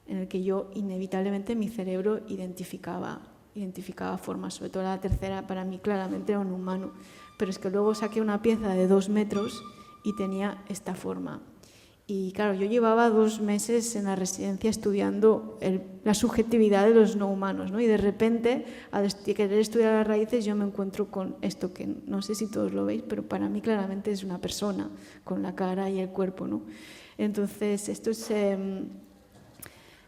en el que yo inevitablemente mi cerebro identificaba formas, sobre todo la tercera. Para mí claramente era un humano, pero es que luego saqué una pieza de 2 metros y tenía esta forma. Y claro, yo llevaba 2 meses en la residencia estudiando la subjetividad de los no humanos, ¿no? Y de repente, al querer estudiar las raíces, yo me encuentro con esto que no sé si todos lo veis, pero para mí claramente es una persona con la cara y el cuerpo, ¿no? Entonces, esto es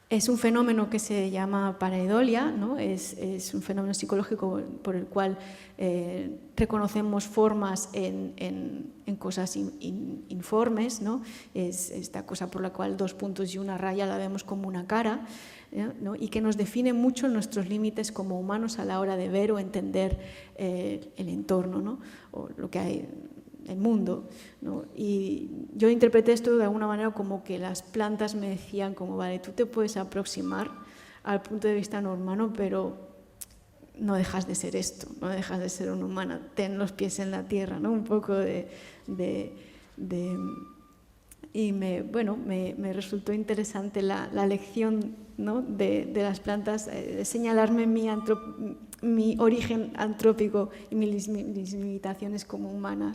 Es un fenómeno que se llama pareidolia, ¿no? Es un fenómeno psicológico por el cual reconocemos formas en cosas informes, ¿no? Es esta cosa por la cual 2 puntos y una raya la vemos como una cara, ¿no? Y que nos define mucho nuestros límites como humanos a la hora de ver o entender el entorno, ¿no? O lo que hay, el mundo, ¿no? Y yo interpreté esto de alguna manera como que las plantas me decían como, vale, tú te puedes aproximar al punto de vista no humano, pero no dejas de ser esto, no dejas de ser una humana, ten los pies en la tierra, ¿no? Un poco y me resultó interesante la lección, ¿no? de las plantas, señalarme mi origen antrópico y mis limitaciones como humana,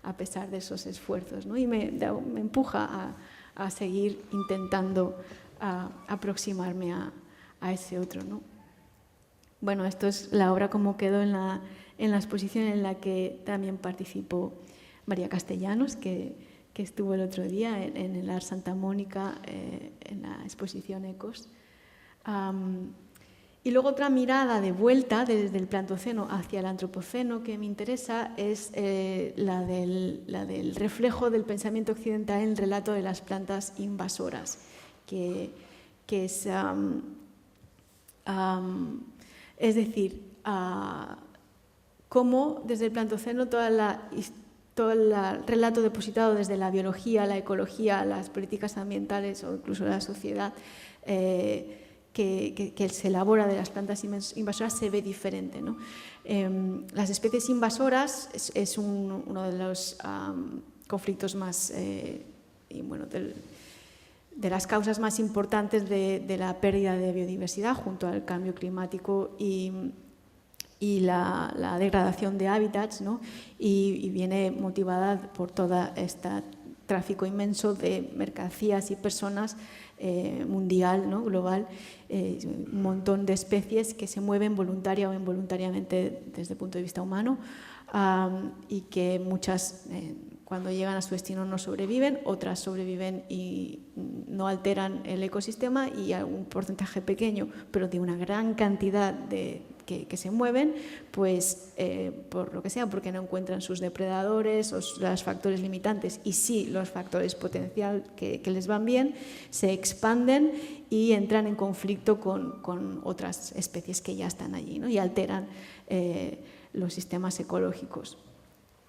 a pesar de esos esfuerzos, ¿no? Y me empuja a seguir intentando aproximarme a ese otro, ¿no? Bueno, esto es la obra como quedó en la exposición en la que también participó María Castellanos, que estuvo el otro día en el Ars Santa Mónica, en la exposición Ecos. Y luego otra mirada de vuelta desde el Plantoceno hacia el Antropoceno que me interesa es la del reflejo del pensamiento occidental en el relato de las plantas invasoras, que es decir, cómo desde el Plantoceno todo el relato depositado desde la biología, la ecología, las políticas ambientales o incluso la sociedad que se elabora de las plantas invasoras se ve diferente, ¿no? Las especies invasoras es uno de los conflictos más, de las causas más importantes de la pérdida de biodiversidad junto al cambio climático y la degradación de hábitats, ¿no? Y viene motivada por todo este tráfico inmenso de mercancías y personas mundial, ¿no? Global, un montón de especies que se mueven voluntaria o involuntariamente desde el punto de vista humano y que muchas cuando llegan a su destino no sobreviven, otras sobreviven y no alteran el ecosistema y un porcentaje pequeño, pero de una gran cantidad que se mueven, pues por lo que sea, porque no encuentran sus depredadores o los factores limitantes y sí los factores potencial que les van bien, se expanden y entran en conflicto con otras especies que ya están allí, ¿no? Y alteran los sistemas ecológicos.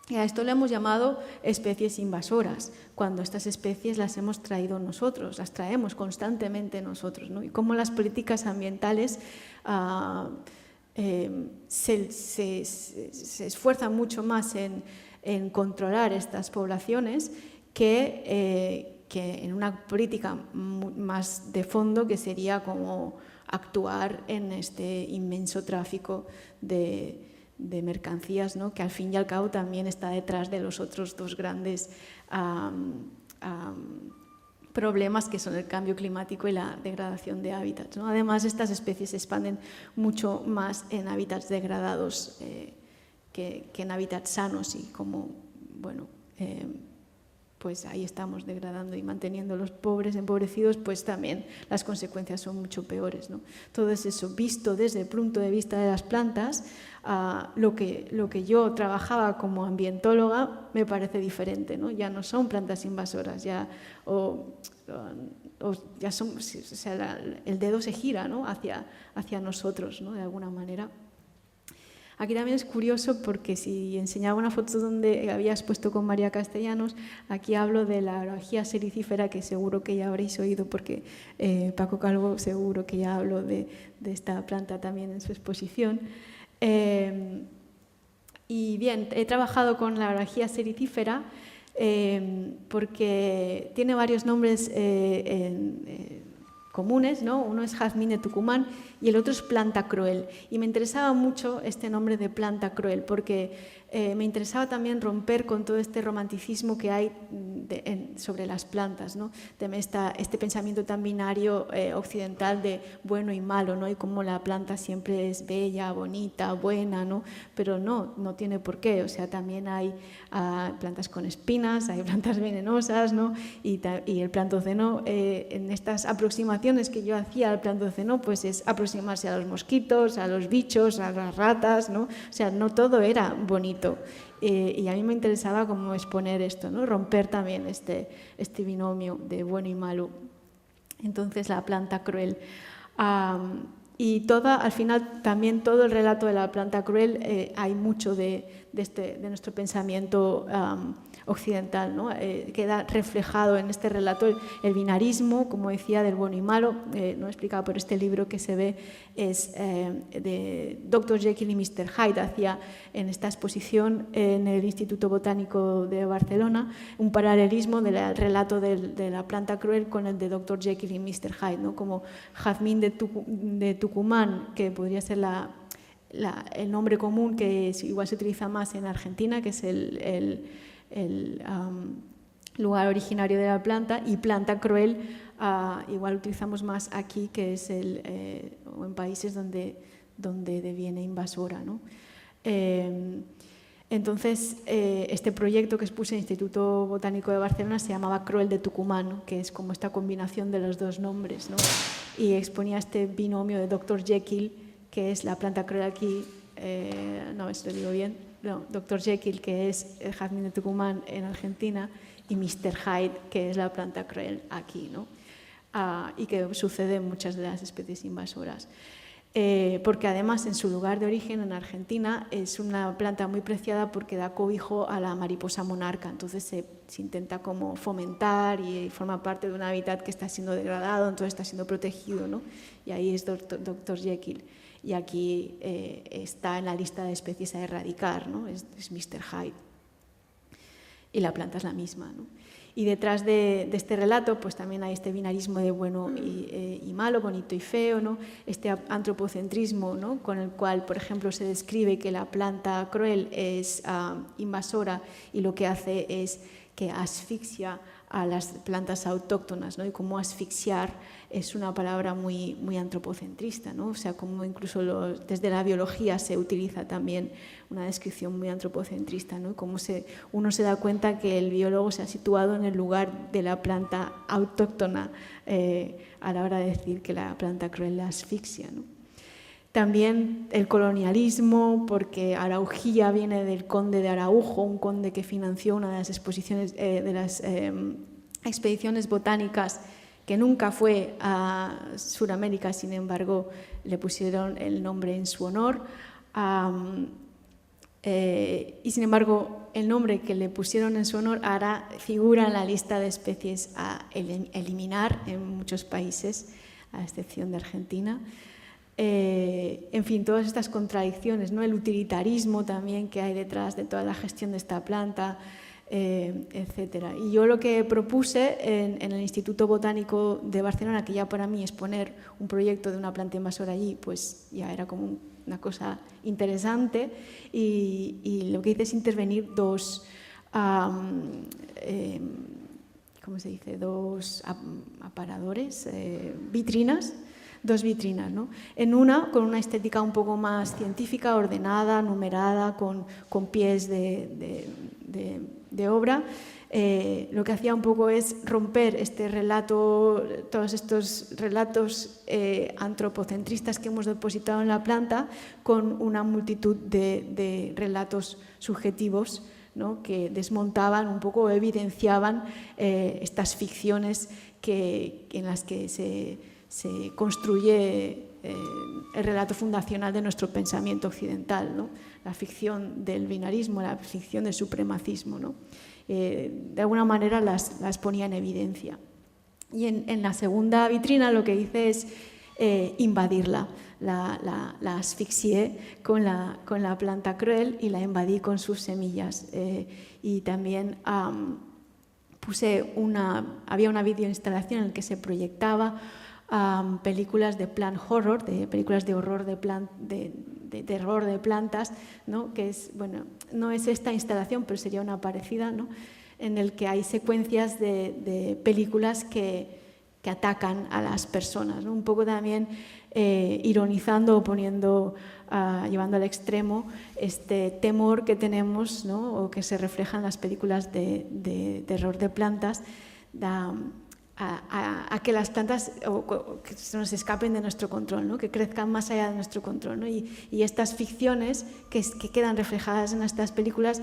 Y a esto le hemos llamado especies invasoras, cuando estas especies las hemos traído nosotros, las traemos constantemente nosotros, ¿no? Y cómo las políticas ambientales se esfuerzan mucho más en controlar estas poblaciones que en una política más de fondo que sería como actuar en este inmenso tráfico de mercancías, ¿no? Que al fin y al cabo también está detrás de los otros 2 grandes problemas que son el cambio climático y la degradación de hábitats, ¿no? Además, estas especies se expanden mucho más en hábitats degradados que en hábitats sanos y como, bueno, pues ahí estamos degradando y manteniendo los pobres empobrecidos, pues también las consecuencias son mucho peores, ¿no? Todo eso visto desde el punto de vista de las plantas, lo que yo trabajaba como ambientóloga me parece diferente, ¿no? Ya no son plantas invasoras, ya son, o sea, el dedo se gira, ¿no? hacia nosotros, ¿no? De alguna manera. Aquí también es curioso porque si enseñaba una foto donde había expuesto con María Castellanos, aquí hablo de la oragía sericífera, que seguro que ya habréis oído porque Paco Calvo seguro que ya habló de esta planta también en su exposición. Y bien, he trabajado con la oragía sericífera porque tiene varios nombres comunes, ¿no? Uno es Jazmine tucumán y el otro es Planta Cruel. Y me interesaba mucho este nombre de Planta Cruel porque me interesaba también romper con todo este romanticismo que hay sobre las plantas, ¿no? Este pensamiento tan binario occidental de bueno y malo, ¿no? Y cómo la planta siempre es bella, bonita, buena, ¿no? Pero no tiene por qué. O sea, también hay plantas con espinas, hay plantas venenosas, ¿no? Y el plantoceno, en estas aproximaciones que yo hacía al plantoceno, pues es aproximarse a los mosquitos, a los bichos, a las ratas, ¿no? O sea, no todo era bonito. Y a mí me interesaba como exponer esto, ¿no? Romper también este binomio de bueno y malo. Entonces, la planta cruel. Y al final también todo el relato de la planta cruel, hay mucho de nuestro pensamiento occidental, ¿no? Queda reflejado en este relato el binarismo, como decía, del bueno y malo. No he explicado, pero este libro que se ve es de Dr. Jekyll y Mr. Hyde. Hacía en esta exposición en el Instituto Botánico de Barcelona un paralelismo del relato de la planta cruel con el de Dr. Jekyll y Mr. Hyde, ¿no? Como jazmín de Tucumán, que podría ser el nombre común que igual se utiliza más en Argentina, que es el lugar originario de la planta, y planta cruel igual utilizamos más aquí, que es o en países donde deviene invasora, ¿no? Entonces, este proyecto que expuse en el Instituto Botánico de Barcelona se llamaba Cruel de Tucumán, ¿no? Que es como esta combinación de los dos nombres, ¿no? Y exponía este binomio de Dr. Jekyll, que es la planta cruel aquí, no, esto lo digo bien, no, Dr. Jekyll, que es el jazmín de Tucumán en Argentina, y Mr. Hyde, que es la planta cruel aquí, ¿no? Y que sucede en muchas de las especies invasoras. Porque además en su lugar de origen, en Argentina, es una planta muy preciada porque da cobijo a la mariposa monarca. Entonces se intenta como fomentar y forma parte de un hábitat que está siendo degradado, entonces está siendo protegido, ¿no? Y ahí es Dr. Jekyll. Y aquí está en la lista de especies a erradicar, ¿no? Es Mr. Hyde. Y la planta es la misma, ¿no? Y detrás de este relato pues también hay este binarismo de bueno y malo, bonito y feo, ¿no? Este antropocentrismo, ¿no? Con el cual, por ejemplo, se describe que la planta cruel es invasora y lo que hace es que asfixia a las plantas autóctonas, ¿no? Y como asfixiar es una palabra muy, muy antropocentrista, ¿no? O sea, como incluso desde la biología se utiliza también una descripción muy antropocentrista, ¿no? Como uno se da cuenta que el biólogo se ha situado en el lugar de la planta autóctona a la hora de decir que la planta cruel la asfixia, ¿no? También el colonialismo, porque Araujía viene del conde de Araujo, un conde que financió una de las exposiciones, de las expediciones botánicas, que nunca fue a Sudamérica, sin embargo, le pusieron el nombre en su honor. Y sin embargo, el nombre que le pusieron en su honor ahora figura en la lista de especies a eliminar en muchos países, a excepción de Argentina. En fin, todas estas contradicciones, ¿no? El utilitarismo también que hay detrás de toda la gestión de esta planta, etcétera. Y yo lo que propuse en el Instituto Botánico de Barcelona, que ya para mí exponer un proyecto de una planta invasora allí, pues ya era como una cosa interesante, y lo que hice es intervenir dos aparadores, vitrinas, dos vitrinas, ¿no? En una con una estética un poco más científica, ordenada, numerada, con pies de obra. Lo que hacía un poco es romper este relato, todos estos relatos antropocentristas que hemos depositado en la planta, con una multitud de relatos subjetivos, ¿no? Que desmontaban un poco, evidenciaban estas ficciones en las que se construye el relato fundacional de nuestro pensamiento occidental, ¿no? La ficción del binarismo, la ficción del supremacismo, ¿no? De alguna manera las ponía en evidencia. Y en la segunda vitrina lo que hice es invadirla. La asfixié con la planta cruel y la invadí con sus semillas. Y también había una videoinstalación en la que se proyectaba películas de plant horror, de películas de horror de terror de plantas, ¿no? Que es, bueno, no es esta instalación, pero sería una parecida, ¿no? En el que hay secuencias de películas que atacan a las personas, ¿no? Un poco también ironizando o poniendo, llevando al extremo este temor que tenemos, ¿no? O que se refleja en las películas de terror de plantas, a que las plantas que se nos escapen de nuestro control, ¿no? Que crezcan más allá de nuestro control, ¿no? Y estas ficciones que quedan reflejadas en estas películas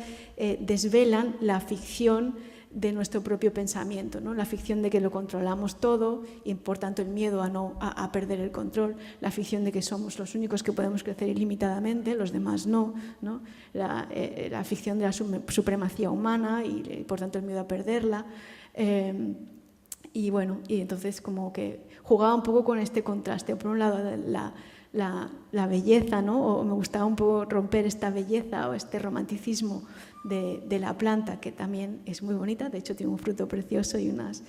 desvelan la ficción de nuestro propio pensamiento, ¿no? La ficción de que lo controlamos todo y por tanto el miedo a perder el control, la ficción de que somos los únicos que podemos crecer ilimitadamente, los demás no, ¿no? La ficción de la supremacía humana y por tanto el miedo a perderla. Y bueno, y entonces como que jugaba un poco con este contraste. Por un lado la belleza, ¿no? O me gustaba un poco romper esta belleza o este romanticismo de la planta, que también es muy bonita, de hecho tiene un fruto precioso y unas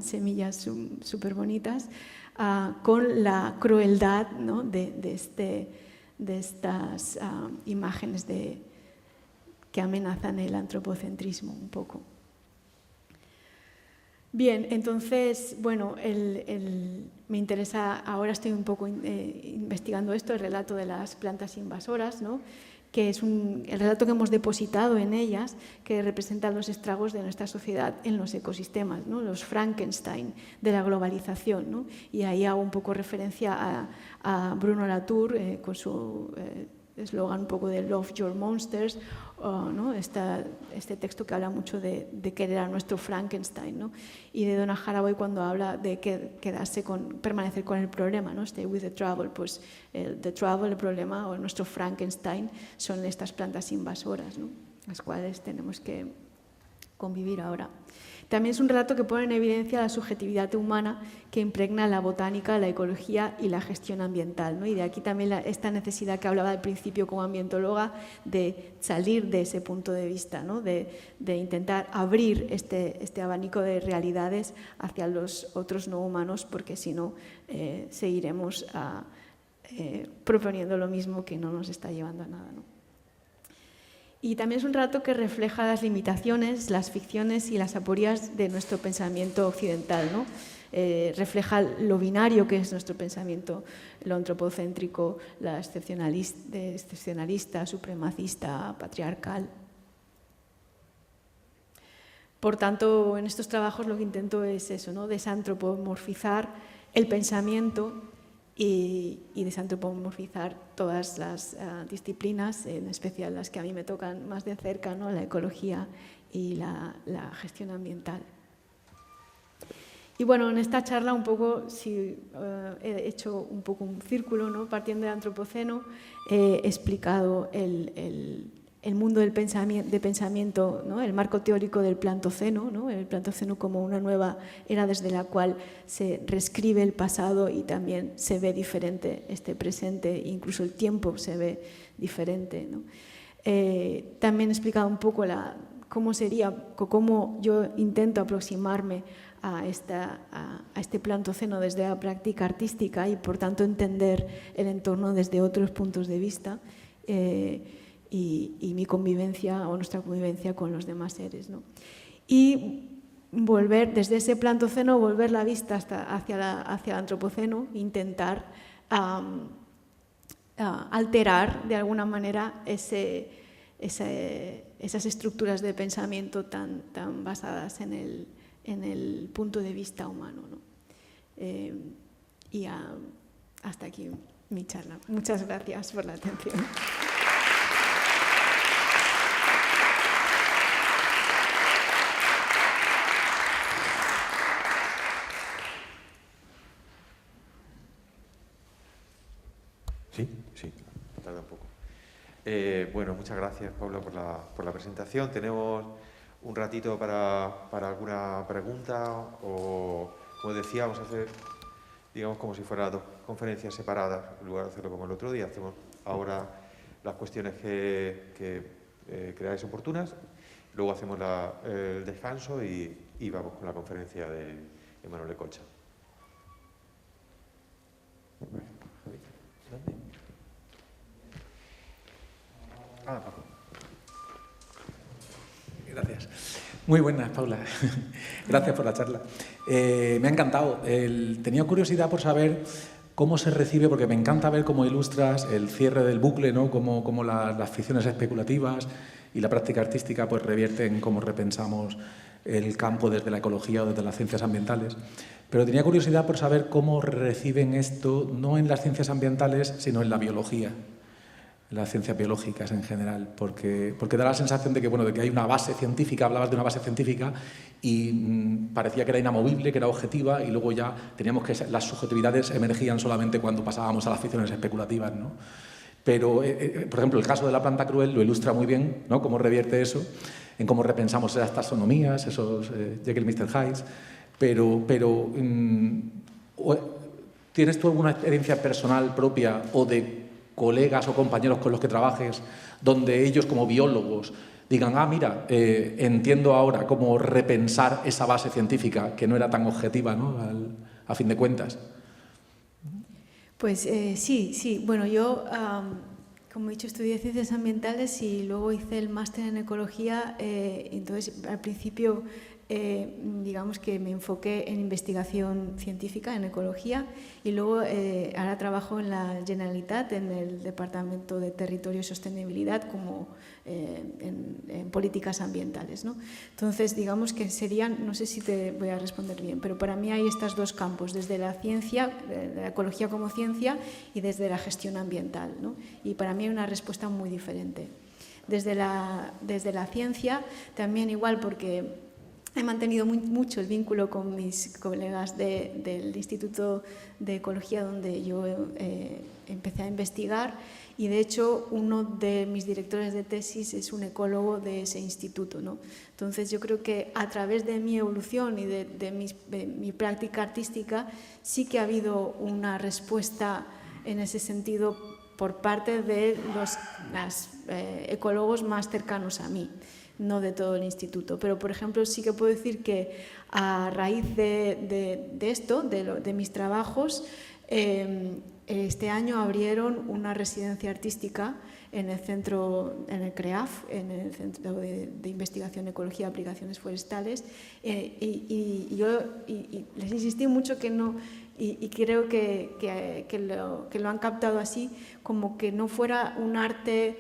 semillas súper bonitas, con la crueldad, ¿no? de estas imágenes que amenazan el antropocentrismo un poco. Bien, entonces, bueno, me interesa, ahora estoy un poco investigando esto, el relato de las plantas invasoras, ¿no? Que es el relato que hemos depositado en ellas, que representa los estragos de nuestra sociedad en los ecosistemas, ¿no? Los Frankenstein de la globalización, ¿no? Y ahí hago un poco referencia a Bruno Latour con su eslogan un poco de Love Your Monsters, ¿no? Este texto que habla mucho de querer a nuestro Frankenstein, ¿no? Y de Donna Haraway cuando habla de permanecer con el problema, ¿no? Stay with the trouble, pues el problema o nuestro Frankenstein son estas plantas invasoras, ¿no? Las cuales tenemos que convivir ahora. También es un relato que pone en evidencia la subjetividad humana que impregna la botánica, la ecología y la gestión ambiental, ¿no? Y de aquí también esta necesidad que hablaba al principio como ambientóloga de salir de ese punto de vista, ¿no? De intentar abrir este abanico de realidades hacia los otros no humanos, porque si no seguiremos proponiendo lo mismo que no nos está llevando a nada, ¿no? Y también es un relato que refleja las limitaciones, las ficciones y las aporías de nuestro pensamiento occidental, ¿no? Refleja lo binario que es nuestro pensamiento, lo antropocéntrico, la excepcionalista, supremacista, patriarcal. Por tanto, en estos trabajos lo que intento es eso, ¿no? Desantropomorfizar el pensamiento y desantropomorfizar todas las disciplinas, en especial las que a mí me tocan más de cerca, ¿no? La ecología y la gestión ambiental. Y bueno, en esta charla un poco, he hecho un poco un círculo, ¿no? Partiendo del antropoceno, he explicado el mundo de pensamiento, ¿no? El marco teórico del Plantoceno, ¿no? El Plantoceno como una nueva era desde la cual se reescribe el pasado y también se ve diferente este presente, incluso el tiempo se ve diferente, ¿no? También he explicado un poco cómo yo intento aproximarme a este Plantoceno desde la práctica artística y por tanto entender el entorno desde otros puntos de vista. Y mi convivencia o nuestra convivencia con los demás seres, ¿no? Y volver desde ese Plantoceno, volver la vista hacia el Antropoceno, intentar alterar de alguna manera esas estructuras de pensamiento tan basadas en el punto de vista humano, ¿no? Y hasta aquí mi charla. Muchas gracias por la atención. Sí, tarda un poco. Bueno, muchas gracias, Paula, por la presentación. Tenemos un ratito para alguna pregunta o, como decía, vamos a hacer, digamos, como si fueran dos conferencias separadas, en lugar de hacerlo como el otro día. Hacemos ahora las cuestiones que creáis oportunas, luego hacemos el descanso y vamos con la conferencia de Emanuel Lecocha. Gracias. Muy buenas, Paula. Gracias por la charla. Me ha encantado. Tenía curiosidad por saber cómo se recibe, porque me encanta ver cómo ilustras el cierre del bucle, ¿no? Cómo las ficciones especulativas y la práctica artística pues revierten cómo repensamos el campo desde la ecología o desde las ciencias ambientales. Pero tenía curiosidad por saber cómo reciben esto, no en las ciencias ambientales, sino en la biología, las ciencias biológicas en general, porque da la sensación de que, bueno, de que hay una base científica, hablabas de una base científica y parecía que era inamovible, que era objetiva, y luego ya teníamos que las subjetividades emergían solamente cuando pasábamos a las ficciones especulativas, ¿no? Pero, por ejemplo, el caso de la planta cruel lo ilustra muy bien, ¿no? Cómo revierte eso, en cómo repensamos esas taxonomías, esos Jekyll y Mr. Hyde, pero ¿tienes tú alguna experiencia personal propia o de colegas o compañeros con los que trabajes, donde ellos como biólogos digan, mira, entiendo ahora cómo repensar esa base científica que no era tan objetiva, ¿no? A fin de cuentas? Pues sí. Bueno, yo, como he dicho, estudié ciencias ambientales y luego hice el máster en ecología. Entonces, al principio, digamos que me enfoqué en investigación científica, en ecología, y luego ahora trabajo en la Generalitat, en el Departamento de Territorio y Sostenibilidad, como en políticas ambientales, ¿no? Entonces, digamos que serían, no sé si te voy a responder bien, pero para mí hay estos dos campos, desde la ciencia, la ecología como ciencia, y desde la gestión ambiental, ¿no? Y para mí hay una respuesta muy diferente. Desde la ciencia, también igual, porque he mantenido mucho el vínculo con mis colegas del Instituto de Ecología, donde yo empecé a investigar, y de hecho uno de mis directores de tesis es un ecólogo de ese instituto, ¿no? Entonces yo creo que a través de mi evolución y de mi práctica artística sí que ha habido una respuesta en ese sentido por parte de los ecólogos más cercanos a mí, no de todo el instituto. Pero, por ejemplo, sí que puedo decir que a raíz de esto, de mis trabajos, este año abrieron una residencia artística en el centro, en el CREAF, en el Centro de Investigación, Ecología y Aplicaciones Forestales, y yo les insistí mucho que no, y creo que lo han captado así, como que no fuera un arte,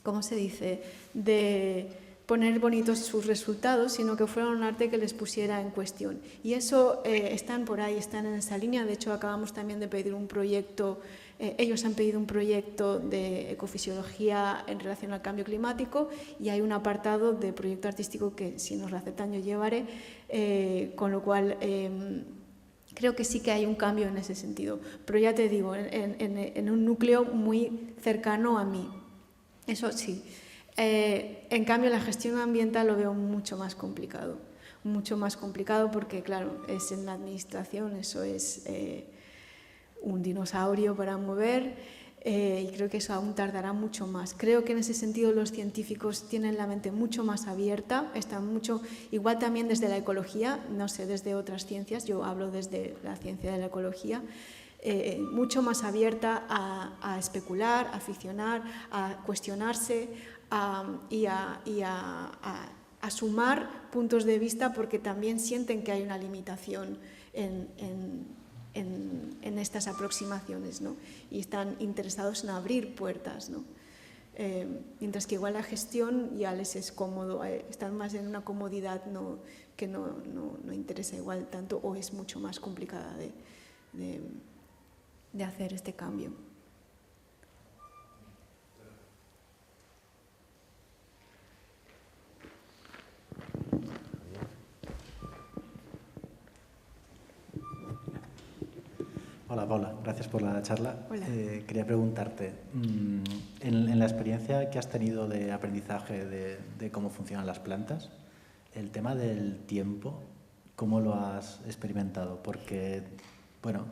¿cómo se dice?, de poner bonitos sus resultados, sino que fuera un arte que les pusiera en cuestión. Y eso están por ahí, están en esa línea. De hecho, acabamos también de pedir un proyecto, ellos han pedido un proyecto de ecofisiología en relación al cambio climático, y hay un apartado de proyecto artístico que, si nos lo aceptan, yo llevaré, con lo cual creo que sí que hay un cambio en ese sentido. Pero ya te digo, en un núcleo muy cercano a mí. Eso sí. En cambio, la gestión ambiental lo veo mucho más complicado porque, claro, es en la administración, eso es un dinosaurio para mover, y creo que eso aún tardará mucho más. Creo que en ese sentido los científicos tienen la mente mucho más abierta, están mucho, igual también desde la ecología, no sé, desde otras ciencias, yo hablo desde la ciencia de la ecología, mucho más abierta a especular, a ficcionar, a cuestionarse, y a sumar puntos de vista, porque también sienten que hay una limitación en estas aproximaciones, ¿no? Y están interesados en abrir puertas, ¿no? Mientras que igual la gestión ya les es cómodo, están más en una comodidad, ¿no?, que no interesa igual tanto, o es mucho más complicada de hacer este cambio. Hola, Paula, gracias por la charla. Hola. Quería preguntarte, en la experiencia que has tenido de aprendizaje de cómo funcionan las plantas, el tema del tiempo, ¿cómo lo has experimentado? Porque, bueno,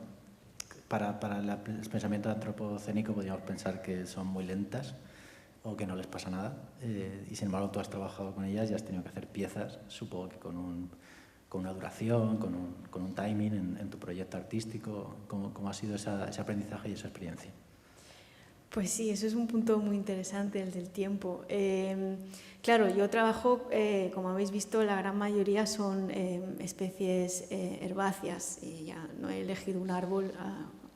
para el pensamiento antropocénico podríamos pensar que son muy lentas o que no les pasa nada, y sin embargo tú has trabajado con ellas y has tenido que hacer piezas, supongo que con con una duración, con un timing en tu proyecto artístico? ¿Cómo ha sido ese aprendizaje y esa experiencia? Pues sí, eso es un punto muy interesante, el del tiempo. Claro, yo trabajo, como habéis visto, la gran mayoría son especies herbáceas y ya no he elegido un árbol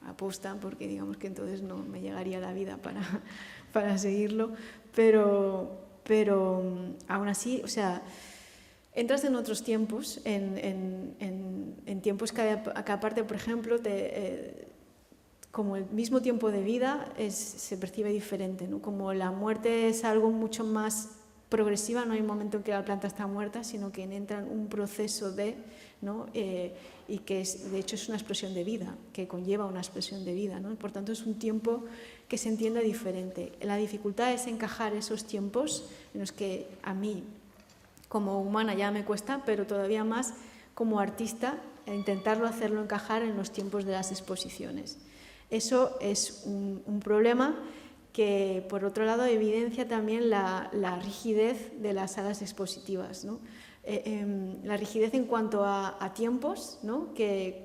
aposta porque digamos que entonces no me llegaría la vida para seguirlo, pero aún así, o sea, entras en otros tiempos, en tiempos que aparte, por ejemplo, como el mismo tiempo de vida se percibe diferente, ¿no? Como la muerte es algo mucho más progresiva, no hay un momento en que la planta está muerta, sino que entra en un proceso ¿no? Y que de hecho es una explosión de vida, que conlleva una explosión de vida, ¿no? Por tanto es un tiempo que se entiende diferente. La dificultad es encajar esos tiempos en los que a mí como humana ya me cuesta, pero todavía más como artista, intentarlo hacerlo encajar en los tiempos de las exposiciones. Eso es un problema que, por otro lado, evidencia también la rigidez de las salas expositivas, ¿no? La rigidez en cuanto a tiempos, ¿no? Que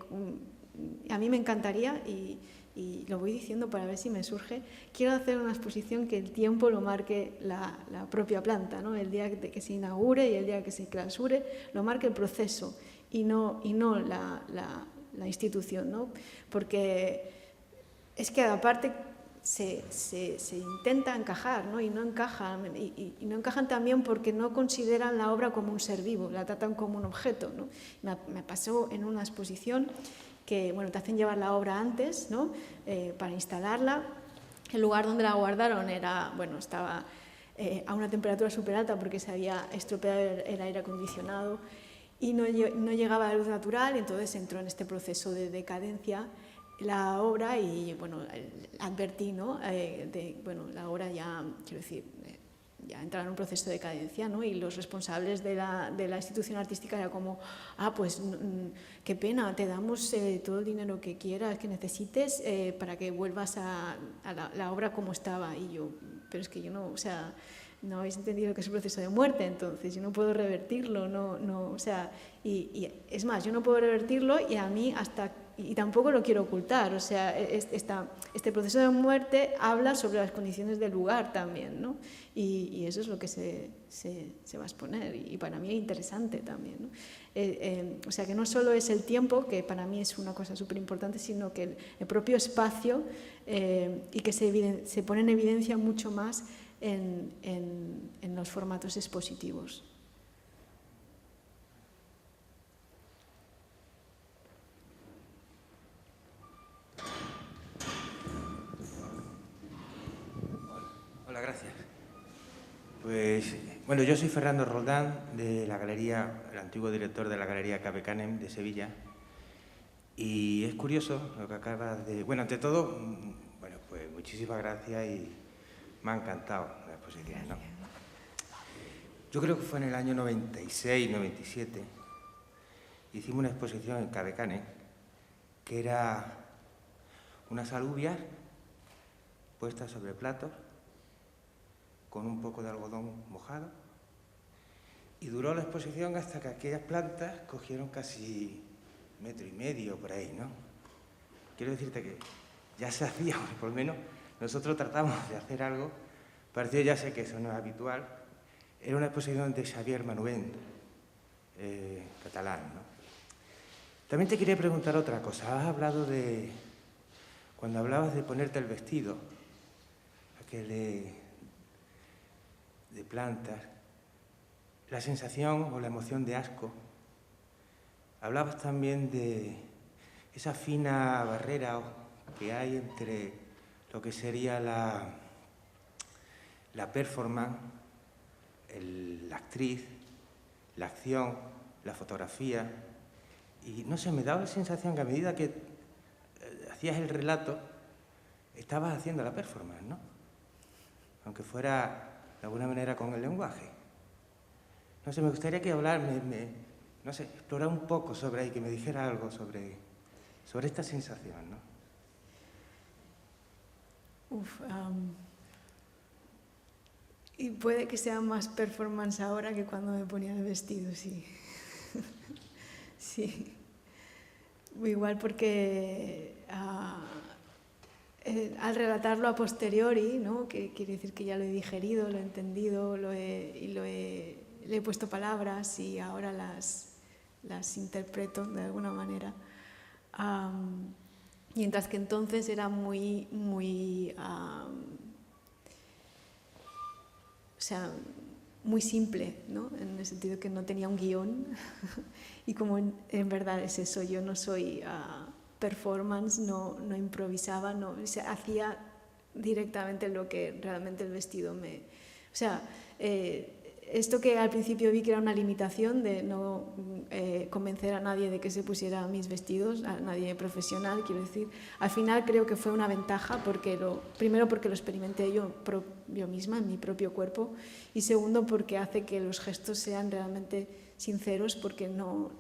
a mí me encantaría, y lo voy diciendo para ver si me surge, quiero hacer una exposición que el tiempo lo marque la propia planta, ¿no? El día que se inaugure y el día que se clausure, lo marque el proceso y no la institución, ¿no? Porque es que aparte se intenta encajar, ¿no? Y no encajan, y no encajan también porque no consideran la obra como un ser vivo, la tratan como un objeto, ¿no? Me pasó en una exposición que, bueno, te hacen llevar la obra antes, ¿no? Para instalarla. El lugar donde la guardaron estaba a una temperatura súper alta porque se había estropeado el aire acondicionado y no llegaba la luz natural, entonces entró en este proceso de decadencia la obra y, bueno, advertí, ¿no? La obra ya, quiero decir, ya entraba en un proceso de decadencia, ¿no? Y los responsables de la institución artística era como, pues qué pena, te damos todo el dinero que quieras, que necesites para que vuelvas a la obra como estaba. Y yo, pero es que yo no, o sea, no habéis entendido que es un proceso de muerte, entonces yo no puedo revertirlo, o sea, y es más, yo no puedo revertirlo y a mí y tampoco lo quiero ocultar, o sea, este proceso de muerte habla sobre las condiciones del lugar también, ¿no? Y eso es lo que se va a exponer y para mí es interesante también, ¿no? O sea, que no solo es el tiempo, que para mí es una cosa súper importante, sino que el propio espacio y que se pone en evidencia mucho más en los formatos expositivos. Hola, gracias. Pues, bueno, yo soy Fernando Roldán, de la galería, el antiguo director de la Galería Cabe Canem de Sevilla. Y es curioso lo que acabas de... Bueno, ante todo, bueno, pues muchísimas gracias y me ha encantado la exposición, ¿no? Yo creo que fue en el año 96, 97. Hicimos una exposición en Cabe Canem, que era unas alubias puestas sobre platos, con un poco de algodón mojado, y duró la exposición hasta que aquellas plantas cogieron casi 1,5 metros por ahí, ¿no? Quiero decirte que ya se hacía, por lo menos nosotros tratamos de hacer algo parecido, ya sé que eso no es habitual. Era una exposición de Xavier Manubén, catalán, ¿no? También te quería preguntar otra cosa. Has hablado cuando hablabas de ponerte el vestido, aquel de plantas, la sensación o la emoción de asco. Hablabas también de esa fina barrera que hay entre lo que sería la performance, la actriz, la acción, la fotografía. Y no sé, me daba la sensación que a medida que hacías el relato, estabas haciendo la performance, ¿no? Aunque fuera de alguna manera con el lenguaje. No sé, me gustaría que no sé, explorar un poco sobre ahí, que me dijera algo sobre esta sensación, ¿no? Y puede que sea más performance ahora que cuando me ponía el vestido, sí. Sí. Igual porque al relatarlo a posteriori, ¿no? Que quiere decir que ya lo he digerido, lo he entendido, le he puesto palabras y ahora las interpreto de alguna manera. Mientras que entonces era muy simple, ¿no? En el sentido que no tenía un guión. Y como en verdad es eso, yo no soy performance, no improvisaba, hacía directamente lo que realmente el vestido me... O sea, esto que al principio vi que era una limitación de no convencer a nadie de que se pusiera mis vestidos, a nadie profesional, quiero decir, al final creo que fue una ventaja, primero porque lo experimenté yo misma en mi propio cuerpo, y segundo porque hace que los gestos sean realmente sinceros, porque no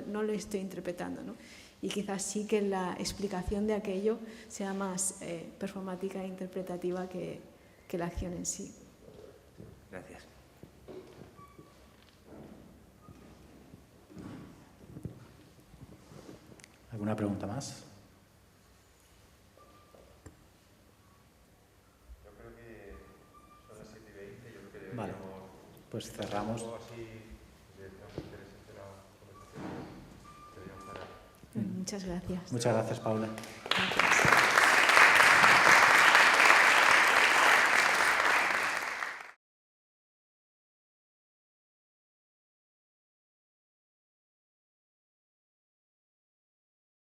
lo estoy interpretando, ¿no? Y quizás sí que la explicación de aquello sea más performática e interpretativa que la acción en sí. Gracias. ¿Alguna pregunta más? Yo creo que son las 7:20, yo creo que deberíamos... Vale, pues cerramos. Muchas gracias. Muchas gracias, Paula. Gracias.